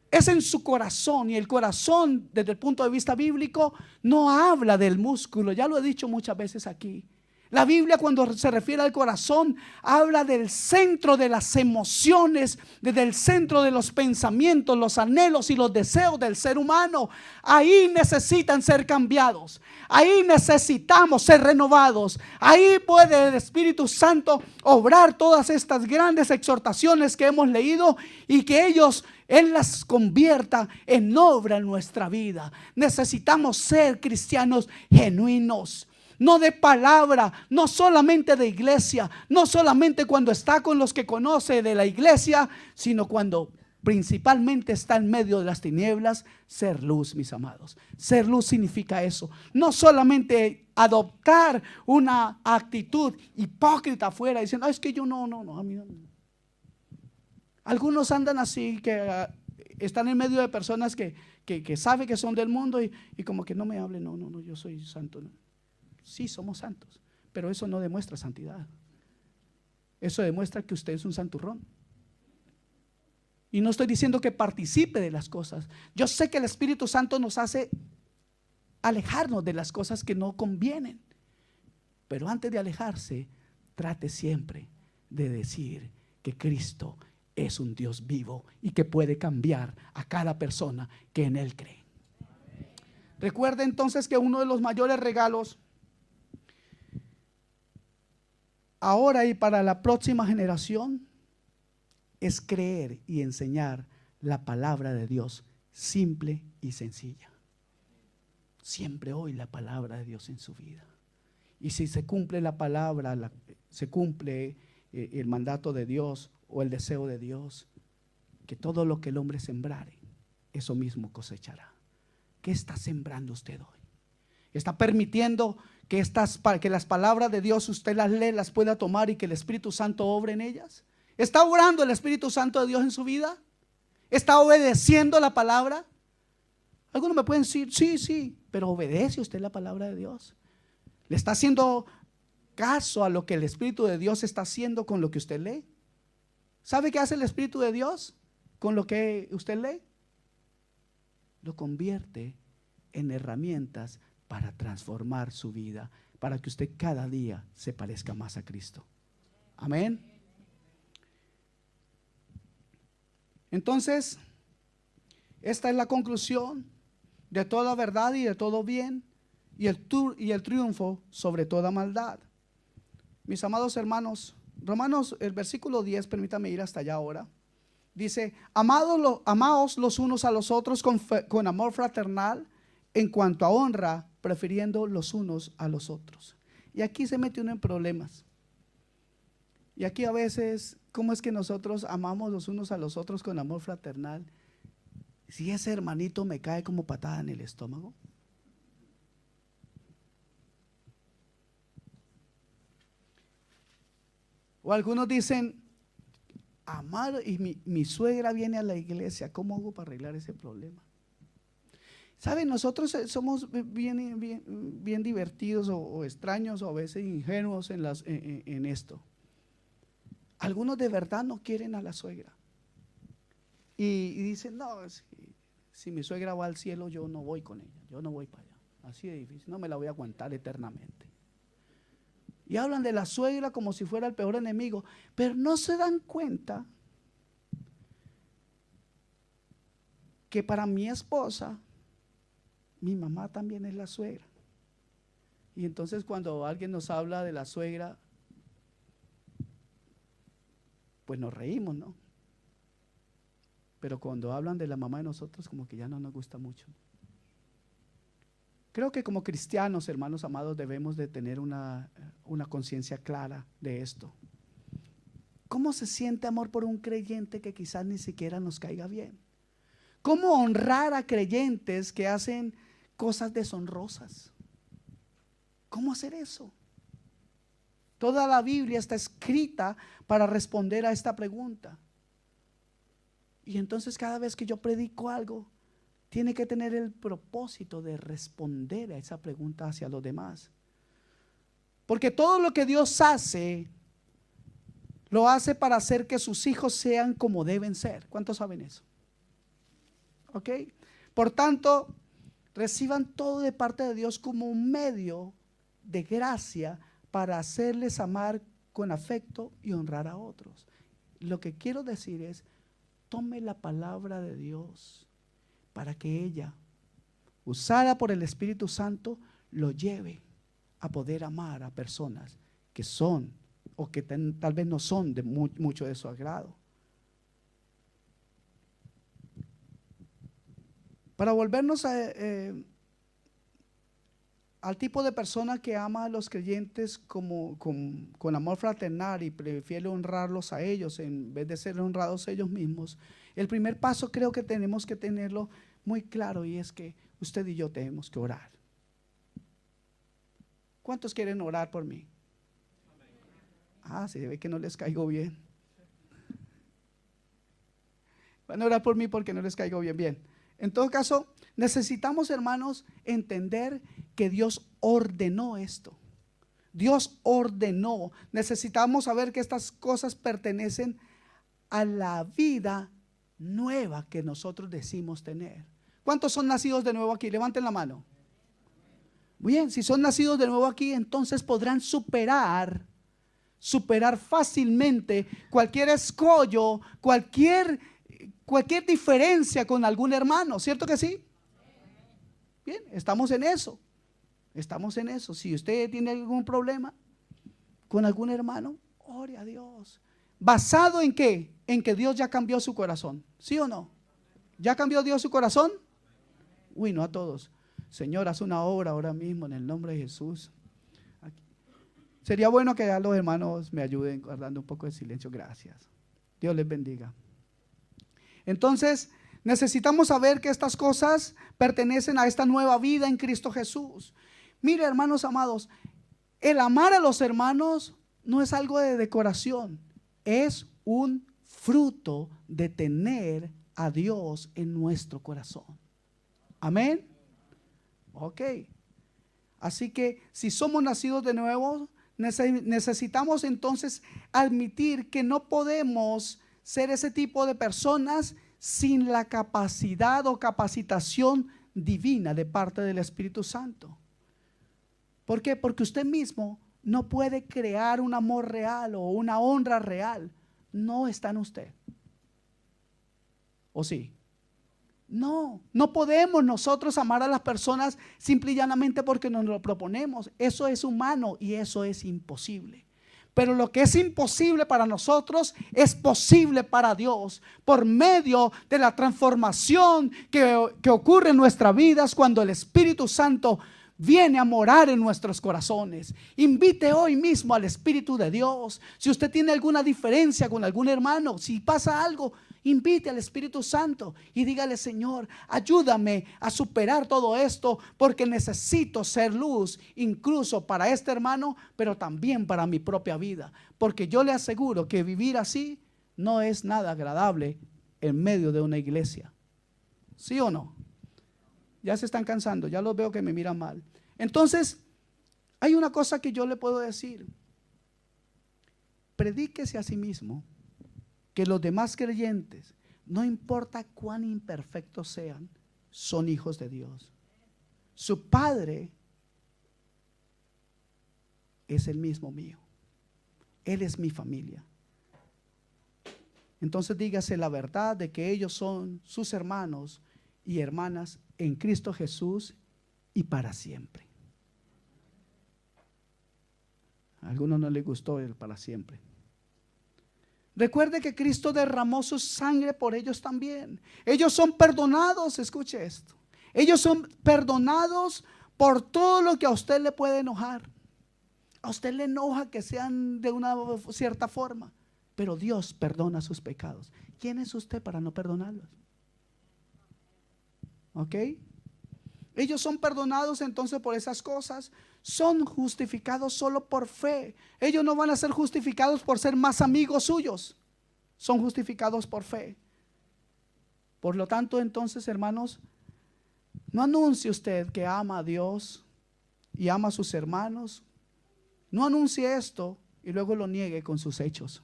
Es en su corazón, y el corazón desde el punto de vista bíblico no habla del músculo. Ya lo he dicho muchas veces aquí. La Biblia, cuando se refiere al corazón, habla del centro de las emociones, desde el centro de los pensamientos, los anhelos y los deseos del ser humano. Ahí necesitan ser cambiados, ahí necesitamos ser renovados. Ahí puede el Espíritu Santo obrar todas estas grandes exhortaciones que hemos leído y que Él las convierta en obra en nuestra vida. Necesitamos ser cristianos genuinos, no de palabra, no solamente de iglesia, no solamente cuando está con los que conoce de la iglesia, sino cuando principalmente está en medio de las tinieblas. Ser luz, mis amados. Ser luz significa eso. No solamente adoptar una actitud hipócrita afuera diciendo, es que yo no, a mí no. Algunos andan así, que están en medio de personas que saben que son del mundo y como que no me hablen, no, yo soy santo. No. Sí, somos santos, pero eso no demuestra santidad. Eso demuestra que usted es un santurrón. Y no estoy diciendo que participe de las cosas. Yo sé que el Espíritu Santo nos hace alejarnos de las cosas que no convienen, pero antes de alejarse, trate siempre de decir que Cristo es un Dios vivo y que puede cambiar a cada persona que en Él cree. Recuerde entonces que uno de los mayores regalos ahora y para la próxima generación es creer y enseñar la palabra de Dios simple y sencilla. Siempre oye la palabra de Dios en su vida. Y si se cumple la palabra, se cumple el mandato de Dios o el deseo de Dios, que todo lo que el hombre sembrare, eso mismo cosechará. ¿Qué está sembrando usted hoy? ¿Está permitiendo que las palabras de Dios usted las lee, las pueda tomar y que el Espíritu Santo obre en ellas? ¿Está obrando el Espíritu Santo de Dios en su vida? ¿Está obedeciendo la palabra? Algunos me pueden decir, sí, sí, pero ¿obedece usted la palabra de Dios? ¿Le está haciendo caso a lo que el Espíritu de Dios está haciendo con lo que usted lee? ¿Sabe qué hace el Espíritu de Dios con lo que usted lee? Lo convierte en herramientas para transformar su vida, para que usted cada día se parezca más a Cristo. Amén. Entonces, esta es la conclusión de toda verdad y de todo bien, y el triunfo sobre toda maldad. Mis amados hermanos, Romanos, el versículo 10, permítame ir hasta allá ahora. Dice, amaos los unos a los otros con amor fraternal, en cuanto a honra, prefiriendo los unos a los otros. Y aquí se mete uno en problemas. Y aquí a veces, ¿cómo es que nosotros amamos los unos a los otros con amor fraternal? Si ese hermanito me cae como patada en el estómago. O algunos dicen, amar, y mi suegra viene a la iglesia, ¿cómo hago para arreglar ese problema? ¿Saben? Nosotros somos bien divertidos o extraños o a veces ingenuos en esto. Algunos de verdad no quieren a la suegra y dicen, no, si mi suegra va al cielo, yo no voy con ella, yo no voy para allá. Así de difícil, no me la voy a aguantar eternamente. Y hablan de la suegra como si fuera el peor enemigo, pero no se dan cuenta que para mi esposa, mi mamá también es la suegra. Y entonces cuando alguien nos habla de la suegra, pues nos reímos, ¿no? Pero cuando hablan de la mamá de nosotros, como que ya no nos gusta mucho. Creo que como cristianos, hermanos amados, debemos de tener una conciencia clara de esto. ¿Cómo se siente amor por un creyente que quizás ni siquiera nos caiga bien? ¿Cómo honrar a creyentes que hacen cosas deshonrosas? ¿Cómo hacer eso? Toda la Biblia está escrita para responder a esta pregunta. Y entonces cada vez que yo predico algo, tiene que tener el propósito de responder a esa pregunta hacia los demás. Porque todo lo que Dios hace, lo hace para hacer que sus hijos sean como deben ser. ¿Cuántos saben eso? ¿Ok? Por tanto, reciban todo de parte de Dios como un medio de gracia para hacerles amar con afecto y honrar a otros. Lo que quiero decir es, tome la palabra de Dios para que ella, usada por el Espíritu Santo, lo lleve a poder amar a personas que son o que tal vez no son de mucho de su agrado. Para volvernos al tipo de persona que ama a los creyentes con amor fraternal y prefiere honrarlos a ellos en vez de ser honrados ellos mismos, el primer paso creo que tenemos que tenerlo muy claro, y es que usted y yo tenemos que orar. ¿Cuántos quieren orar por mí? Se ve que no les caigo bien. Van a orar por mí porque no les caigo bien. Bien. En todo caso, necesitamos, hermanos, entender que Dios ordenó esto. Dios ordenó. Necesitamos saber que estas cosas pertenecen a la vida nueva que nosotros decimos tener. ¿Cuántos son nacidos de nuevo aquí? Levanten la mano. Muy bien, si son nacidos de nuevo aquí, entonces podrán superar fácilmente cualquier escollo, cualquier diferencia con algún hermano, ¿cierto que sí? Bien, estamos en eso. Si usted tiene algún problema con algún hermano, ore a Dios. ¿Basado en qué? En que Dios ya cambió su corazón, ¿sí o no? ¿Ya cambió Dios su corazón? Uy, no a todos. Señor, haz una obra ahora mismo en el nombre de Jesús. Aquí. Sería bueno que ya los hermanos me ayuden guardando un poco de silencio. Gracias. Dios les bendiga. Entonces, necesitamos saber que estas cosas pertenecen a esta nueva vida en Cristo Jesús. Mire, hermanos amados, el amar a los hermanos no es algo de decoración, es un fruto de tener a Dios en nuestro corazón. Amén. Ok. Así que si somos nacidos de nuevo, necesitamos entonces admitir que no podemos ser ese tipo de personas sin la capacidad o capacitación divina de parte del Espíritu Santo. ¿Por qué? Porque usted mismo no puede crear un amor real o una honra real. No está en usted. ¿O sí? No, no podemos nosotros amar a las personas simple y llanamente porque nos lo proponemos. Eso es humano y eso es imposible. Pero lo que es imposible para nosotros es posible para Dios por medio de la transformación que ocurre en nuestras vidas cuando el Espíritu Santo viene a morar en nuestros corazones. Invite hoy mismo al Espíritu de Dios. Si usted tiene alguna diferencia con algún hermano, si pasa algo, invite al Espíritu Santo y dígale: Señor, ayúdame a superar todo esto, porque necesito ser luz incluso para este hermano, pero también para mi propia vida, porque yo le aseguro que vivir así no es nada agradable en medio de una iglesia. ¿Sí o no? Ya se están cansando, ya los veo que me miran mal. Entonces, hay una cosa que yo le puedo decir: predíquese a sí mismo que los demás creyentes, no importa cuán imperfectos sean, son hijos de Dios. Su Padre es el mismo mío. Él es mi familia. Entonces dígase la verdad de que ellos son sus hermanos y hermanas en Cristo Jesús y para siempre. A algunos no les gustó el para siempre. Recuerde que Cristo derramó su sangre por ellos también. Ellos son perdonados, escuche esto. Ellos son perdonados por todo lo que a usted le puede enojar. A usted le enoja que sean de una cierta forma, pero Dios perdona sus pecados. ¿Quién es usted para no perdonarlos? ¿Ok? Ellos son perdonados entonces por esas cosas. Son justificados solo por fe. Ellos no van a ser justificados por ser más amigos suyos. Son justificados por fe. Por lo tanto, entonces, hermanos, no anuncie usted que ama a Dios y ama a sus hermanos. No anuncie esto y luego lo niegue con sus hechos.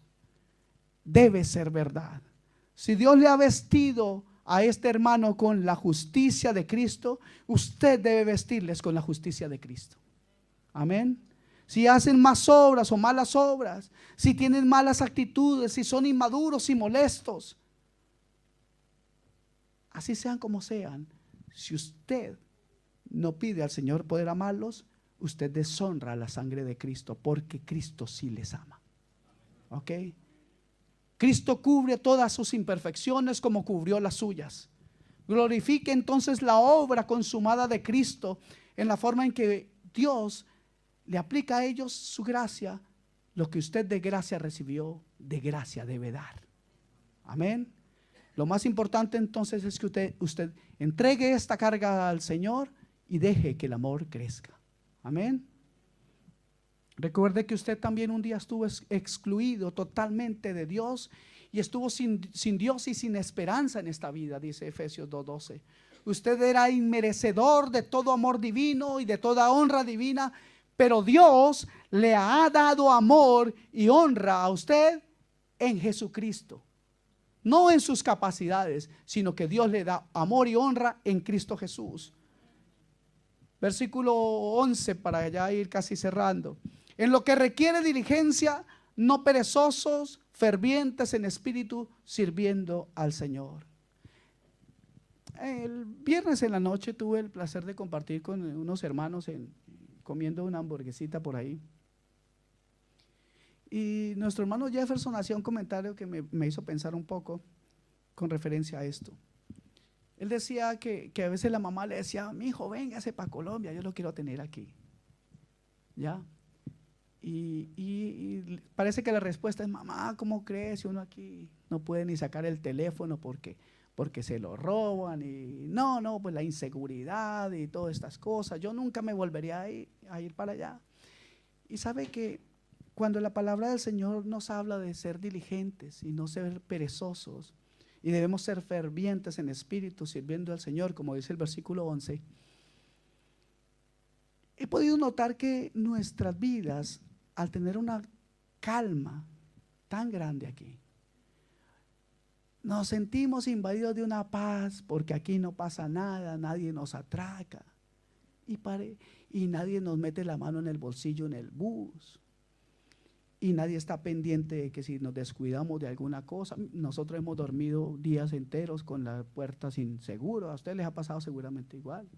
Debe ser verdad. Si Dios le ha vestido a este hermano con la justicia de Cristo, usted debe vestirles con la justicia de Cristo. Amén. Si hacen más obras o malas obras, si tienen malas actitudes, si son inmaduros y molestos, así sean como sean, si usted no pide al Señor poder amarlos, usted deshonra la sangre de Cristo, porque Cristo sí les ama. ¿Ok? Cristo cubre todas sus imperfecciones como cubrió las suyas. Glorifique entonces la obra consumada de Cristo en la forma en que Dios le aplica a ellos su gracia. Lo que usted de gracia recibió, de gracia debe dar. Amén. Lo más importante entonces es que usted entregue esta carga al Señor y deje que el amor crezca. Amén. Recuerde que usted también un día estuvo excluido totalmente de Dios y estuvo sin Dios y sin esperanza en esta vida, dice Efesios 2:12. Usted era inmerecedor de todo amor divino y de toda honra divina, pero Dios le ha dado amor y honra a usted en Jesucristo. No en sus capacidades, sino que Dios le da amor y honra en Cristo Jesús. Versículo 11, para ya ir casi cerrando. En lo que requiere diligencia, no perezosos, fervientes en espíritu, sirviendo al Señor. El viernes en la noche tuve el placer de compartir con unos hermanos comiendo una hamburguesita por ahí. Y nuestro hermano Jefferson hacía un comentario que me hizo pensar un poco con referencia a esto. Él decía que a veces la mamá le decía: mi hijo, véngase para Colombia, yo lo quiero tener aquí. ¿Ya? Y parece que la respuesta es: mamá, ¿cómo crees? Si uno aquí no puede ni sacar el teléfono porque se lo roban, y no, pues la inseguridad y todas estas cosas, yo nunca me volvería a ir para allá. Y sabe que cuando la palabra del Señor nos habla de ser diligentes y no ser perezosos, y debemos ser fervientes en espíritu, sirviendo al Señor, como dice el versículo 11. He podido notar que nuestras vidas, al tener una calma tan grande aquí, nos sentimos invadidos de una paz, porque aquí no pasa nada, nadie nos atraca y nadie nos mete la mano en el bolsillo en el bus, y nadie está pendiente de que si nos descuidamos de alguna cosa. Nosotros hemos dormido días enteros con la puerta sin seguro. A ustedes les ha pasado seguramente igual.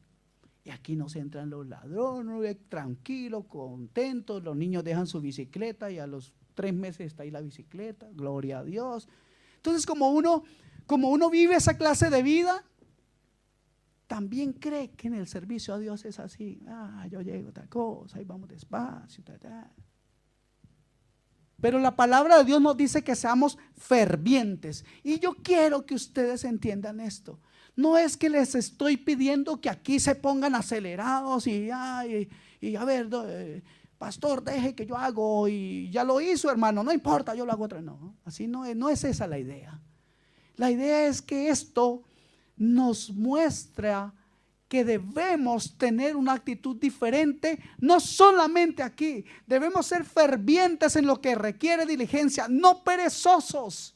Y aquí nos entran los ladrones, tranquilos, contentos. Los niños dejan su bicicleta y a los 3 meses está ahí la bicicleta. Gloria a Dios. Entonces, como uno vive esa clase de vida, también cree que en el servicio a Dios es así. Yo llego a otra cosa, ahí vamos despacio, Pero la palabra de Dios nos dice que seamos fervientes. Y yo quiero que ustedes entiendan esto. No es que les estoy pidiendo que aquí se pongan acelerados y a ver, pastor, deje que yo hago y ya lo hizo, hermano, no importa, yo lo hago otra. No, así no es esa la idea. La idea es que esto nos muestra que debemos tener una actitud diferente, no solamente aquí. Debemos ser fervientes en lo que requiere diligencia, no perezosos,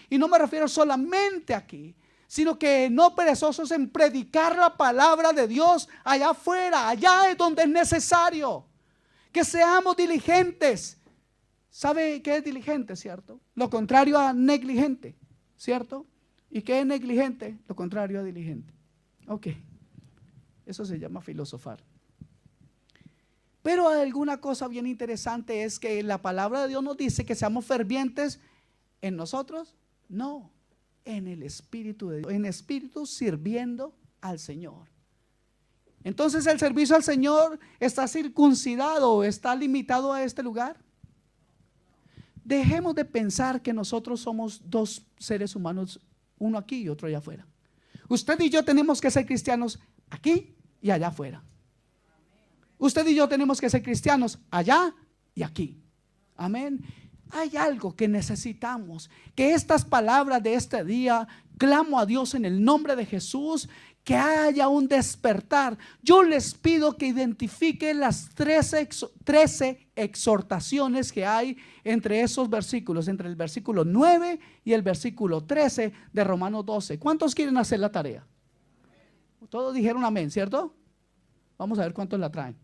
y no me refiero solamente aquí, sino que no perezosos en predicar la palabra de Dios allá afuera, allá es donde es necesario, que seamos diligentes. ¿Sabe qué es diligente, cierto? Lo contrario a negligente, ¿cierto? ¿Y qué es negligente? Lo contrario a diligente. Ok, eso se llama filosofar. Pero alguna cosa bien interesante es que la palabra de Dios nos dice que seamos fervientes en nosotros, no, en el Espíritu de Dios, en espíritu sirviendo al Señor. Entonces, ¿el servicio al Señor está circuncidado, está limitado a este lugar? Dejemos de pensar que nosotros somos dos seres humanos, uno aquí y otro allá afuera. Usted y yo tenemos que ser cristianos aquí y allá afuera. Usted y yo tenemos que ser cristianos allá y aquí. Amén. Hay algo que necesitamos, que estas palabras de este día, clamo a Dios en el nombre de Jesús, que haya un despertar. Yo les pido que identifiquen las 13 exhortaciones que hay entre esos versículos, entre el versículo 9 y el versículo 13 de Romanos 12. ¿Cuántos quieren hacer la tarea? Todos dijeron amén, ¿cierto? Vamos a ver cuántos la traen.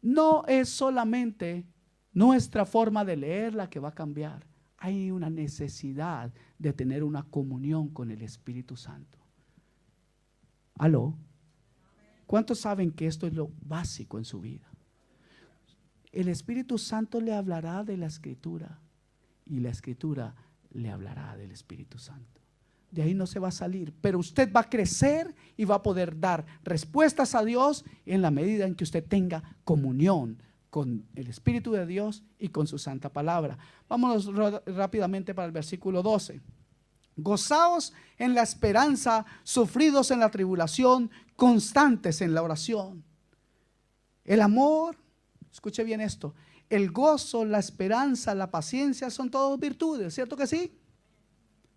No es solamente nuestra forma de leer la que va a cambiar. Hay una necesidad de tener una comunión con el Espíritu Santo. ¿Aló? ¿Cuántos saben que esto es lo básico en su vida? El Espíritu Santo le hablará de la Escritura y la Escritura le hablará del Espíritu Santo. De ahí no se va a salir, pero usted va a crecer y va a poder dar respuestas a Dios en la medida en que usted tenga comunión con el Espíritu de Dios y con su santa palabra. Vámonos rápidamente para el versículo 12. Gozaos en la esperanza, sufridos en la tribulación, constantes en la oración. El amor, escuche bien esto, el gozo, la esperanza, la paciencia son todas virtudes, ¿cierto que sí?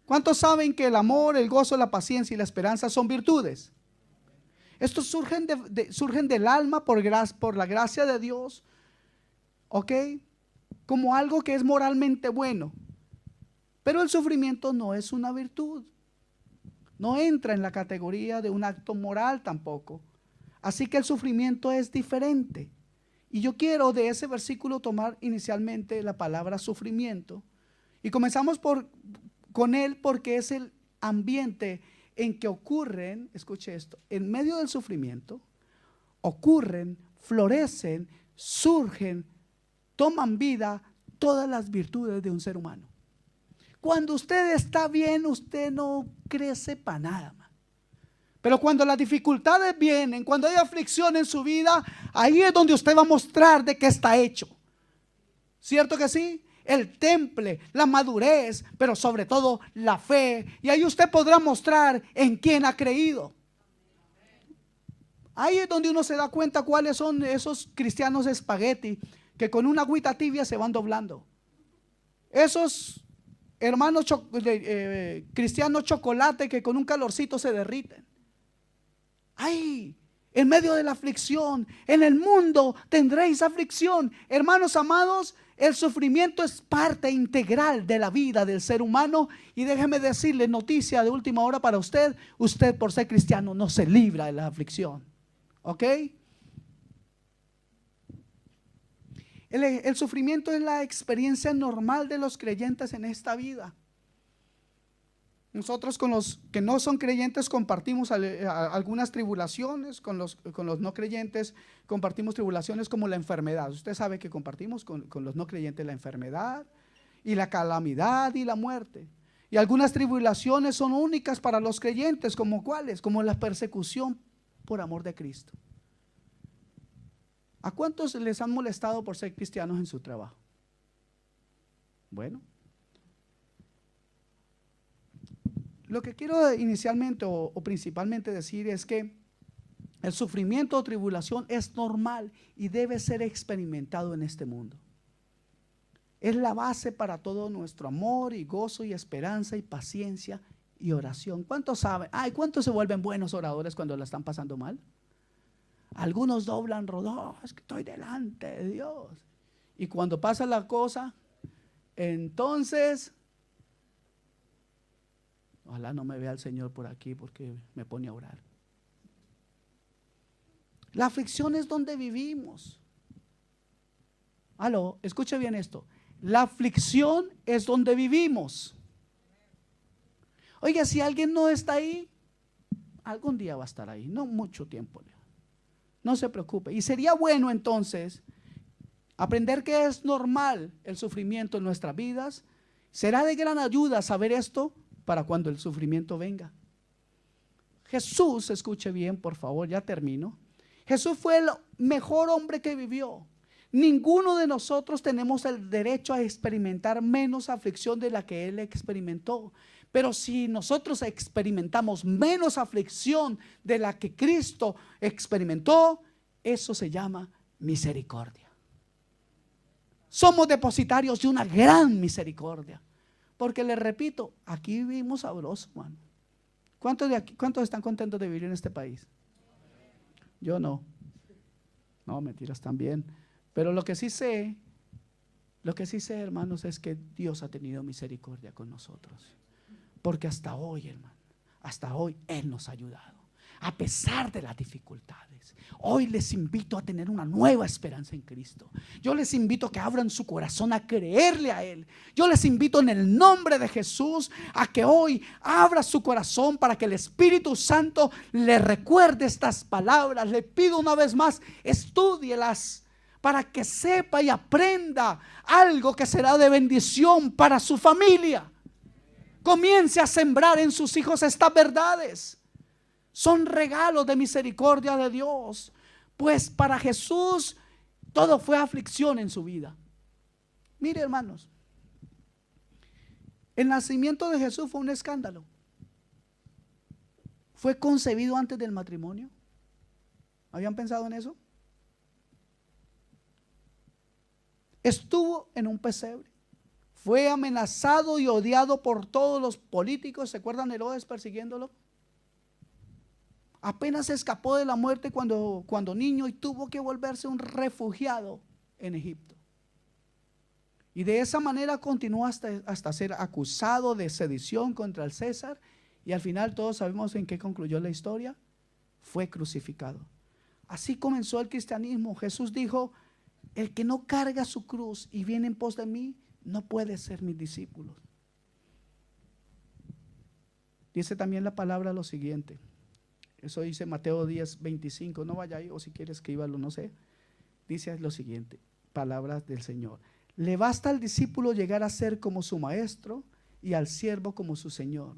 ¿Cuántos saben que el amor, el gozo, la paciencia y la esperanza son virtudes? Estos surgen del alma por la gracia de Dios, ¿ok? Como algo que es moralmente bueno. Pero el sufrimiento no es una virtud. No entra en la categoría de un acto moral tampoco. Así que el sufrimiento es diferente. Y yo quiero de ese versículo tomar inicialmente la palabra sufrimiento. Y comenzamos con él porque es el ambiente en que ocurren, escuche esto, en medio del sufrimiento, ocurren, florecen, surgen, toman vida todas las virtudes de un ser humano. Cuando usted está bien, usted no crece para nada, man. Pero cuando las dificultades vienen, cuando hay aflicción en su vida, ahí es donde usted va a mostrar de qué está hecho. ¿Cierto que sí? El temple, la madurez, pero sobre todo la fe. Y ahí usted podrá mostrar en quién ha creído. Ahí es donde uno se da cuenta cuáles son esos cristianos espagueti que con una agüita tibia se van doblando. esos hermanos cristianos chocolate que con un calorcito se derriten. ¡Ay! En medio de la aflicción, en el mundo tendréis aflicción. Hermanos amados, el sufrimiento es parte integral de la vida del ser humano. Y déjeme decirle, noticia de última hora para usted: usted, por ser cristiano, no se libra de la aflicción. ¿Ok? El sufrimiento es la experiencia normal de los creyentes en esta vida. Nosotros con los que no son creyentes compartimos algunas tribulaciones, con los no creyentes compartimos tribulaciones como la enfermedad. Usted sabe que compartimos con los no creyentes la enfermedad y la calamidad y la muerte. Y algunas tribulaciones son únicas para los creyentes, como ¿cuáles? Como la persecución por amor de Cristo. ¿A cuántos les han molestado por ser cristianos en su trabajo? Bueno, lo que quiero inicialmente o principalmente decir es que el sufrimiento o tribulación es normal y debe ser experimentado en este mundo. Es la base para todo nuestro amor y gozo y esperanza y paciencia y oración. ¿Cuántos saben? ¿Cuántos se vuelven buenos oradores cuando la están pasando mal? Algunos doblan rodillas, es que estoy delante de Dios. Y cuando pasa la cosa, entonces, ojalá no me vea el Señor por aquí porque me pone a orar. La aflicción es donde vivimos. Escuche bien esto. La aflicción es donde vivimos. Oiga, si alguien no está ahí, algún día va a estar ahí, no mucho tiempo. No se preocupe. Y sería bueno entonces aprender que es normal el sufrimiento en nuestras vidas. Será de gran ayuda saber esto para cuando el sufrimiento venga. Jesús, escuche bien por favor, ya termino. Jesús fue el mejor hombre que vivió. Ninguno de nosotros tenemos el derecho a experimentar menos aflicción de la que Él experimentó. Pero si nosotros experimentamos menos aflicción de la que Cristo experimentó, eso se llama misericordia. Somos depositarios de una gran misericordia. Porque les repito, aquí vivimos sabroso, hermano. ¿Cuántos están contentos de vivir en este país? Yo no. No, mentiras también. Pero lo que sí sé, hermanos, es que Dios ha tenido misericordia con nosotros. Porque hasta hoy, hermano, hasta hoy Él nos ha ayudado. A pesar de las dificultades, hoy les invito a tener una nueva esperanza en Cristo. Yo les invito a que abran su corazón a creerle a Él. Yo les invito en el nombre de Jesús a que hoy abra su corazón para que el Espíritu Santo le recuerde estas palabras. Le pido una vez más, estúdielas para que sepa y aprenda algo que será de bendición para su familia. Comience a sembrar en sus hijos estas verdades. Son regalos de misericordia de Dios. Pues para Jesús todo fue aflicción en su vida. Mire, hermanos, el nacimiento de Jesús fue un escándalo. Fue concebido antes del matrimonio. ¿Habían pensado en eso? Estuvo en un pesebre. Fue amenazado y odiado por todos los políticos. ¿Se acuerdan de Herodes persiguiéndolo? Apenas escapó de la muerte cuando niño y tuvo que volverse un refugiado en Egipto. Y de esa manera continuó hasta ser acusado de sedición contra el César. Y al final todos sabemos en qué concluyó la historia. Fue crucificado. Así comenzó el cristianismo. Jesús dijo: el que no carga su cruz y viene en pos de mí, no puede ser mis discípulos. Dice también la palabra lo siguiente. Eso dice Mateo 10:25. No vaya ahí, o si quiere escríbalo, no sé. Dice lo siguiente, palabras del Señor: le basta al discípulo llegar a ser como su maestro y al siervo como su señor.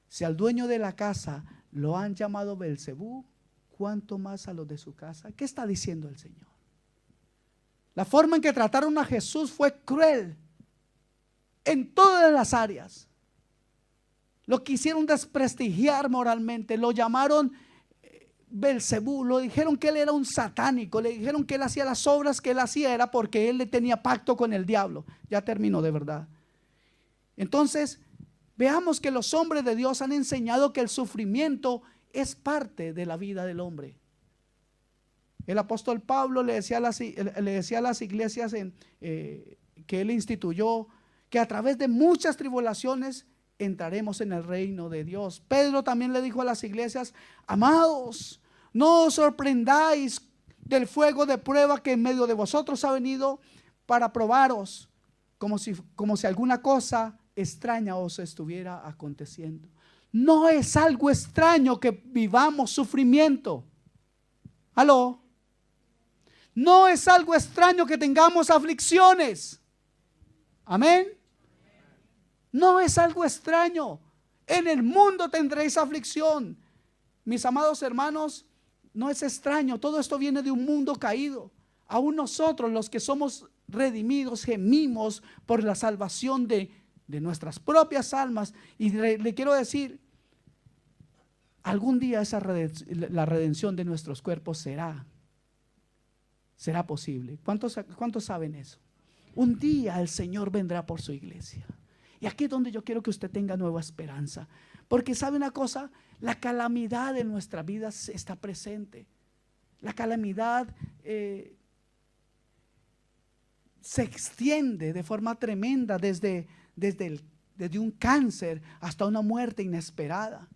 Si al dueño de la casa lo han llamado Belzebú, ¿cuánto más a los de su casa? ¿Qué está diciendo el Señor? La forma en que trataron a Jesús fue cruel en todas las áreas. Lo quisieron desprestigiar moralmente, lo llamaron Belzebú, lo dijeron que él era un satánico, le dijeron que él hacía las obras que él hacía era porque él le tenía pacto con el diablo. Ya terminó, de verdad. Entonces, veamos que los hombres de Dios han enseñado que el sufrimiento es parte de la vida del hombre. El apóstol Pablo le decía a las iglesias que él instituyó que a través de muchas tribulaciones entraremos en el reino de Dios. Pedro también le dijo a las iglesias: amados, no os sorprendáis del fuego de prueba que en medio de vosotros ha venido para probaros, como si alguna cosa extraña os estuviera aconteciendo. No es algo extraño que vivamos sufrimiento. ¿Aló? No es algo extraño que tengamos aflicciones. Amén. No es algo extraño. En el mundo tendréis aflicción. Mis amados hermanos, no es extraño. Todo esto viene de un mundo caído. Aún nosotros, los que somos redimidos, gemimos por la salvación de nuestras propias almas. Y le quiero decir, algún día la redención de nuestros cuerpos será posible. ¿Cuántos saben eso? Un día el Señor vendrá por su iglesia. Y aquí es donde yo quiero que usted tenga nueva esperanza. Porque sabe una cosa, la calamidad en nuestra vida está presente. La calamidad se extiende de forma tremenda desde un cáncer hasta una muerte inesperada.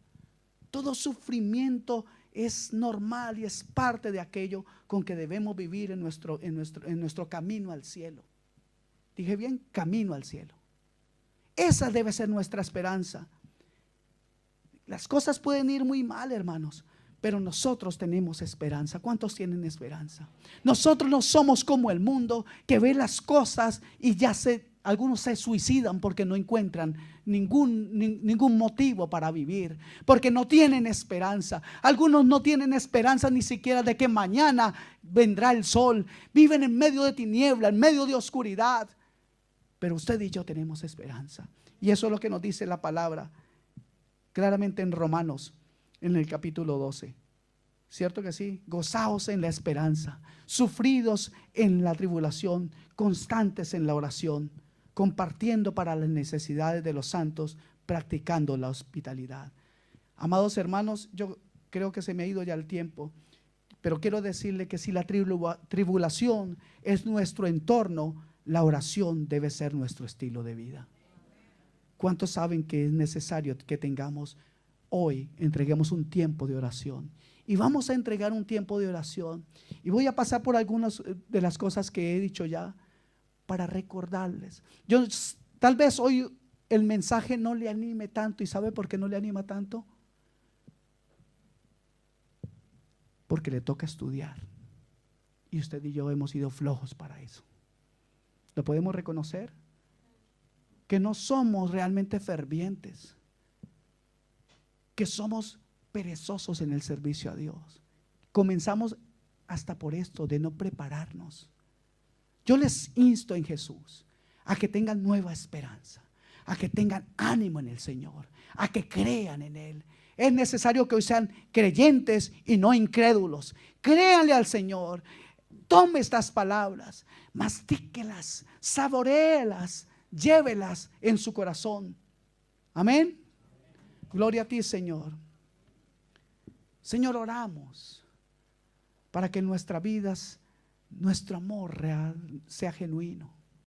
Todo sufrimiento es normal y es parte de aquello con que debemos vivir en nuestro camino al cielo. Dije bien, camino al cielo. Esa debe ser nuestra esperanza. Las cosas pueden ir muy mal, hermanos, pero nosotros tenemos esperanza. ¿Cuántos tienen esperanza? Nosotros no somos como el mundo que ve las cosas y algunos se suicidan porque no encuentran ningún motivo para vivir, porque no tienen esperanza. Algunos no tienen esperanza ni siquiera de que mañana vendrá el sol. Viven en medio de tiniebla, en medio de oscuridad. Pero usted y yo tenemos esperanza. Y eso es lo que nos dice la palabra claramente en Romanos, en el capítulo 12. ¿Cierto que sí? Gozaos en la esperanza, sufridos en la tribulación, constantes en la oración, compartiendo para las necesidades de los santos, practicando la hospitalidad. Amados hermanos, yo creo que se me ha ido ya el tiempo, pero quiero decirle que si la tribulación es nuestro entorno, la oración debe ser nuestro estilo de vida. ¿Cuántos saben que es necesario que entreguemos un tiempo de oración? Y vamos a entregar un tiempo de oración. Y voy a pasar por algunas de las cosas que he dicho ya para recordarles. Tal vez hoy el mensaje no le anime tanto. ¿Y sabe por qué no le anima tanto? Porque le toca estudiar. Y usted y yo hemos sido flojos para eso. ¿Lo podemos reconocer? Que no somos realmente fervientes, que somos perezosos en el servicio a Dios. Comenzamos hasta por esto de no prepararnos. Yo les insto en Jesús a que tengan nueva esperanza, a que tengan ánimo en el Señor, a que crean en Él. Es necesario que hoy sean creyentes y no incrédulos. Créanle al Señor. Tome estas palabras, mastíquelas, saboréelas, llévelas en su corazón. Amén. Gloria a ti, Señor. Señor, oramos para que en nuestras vidas nuestro amor real sea genuino.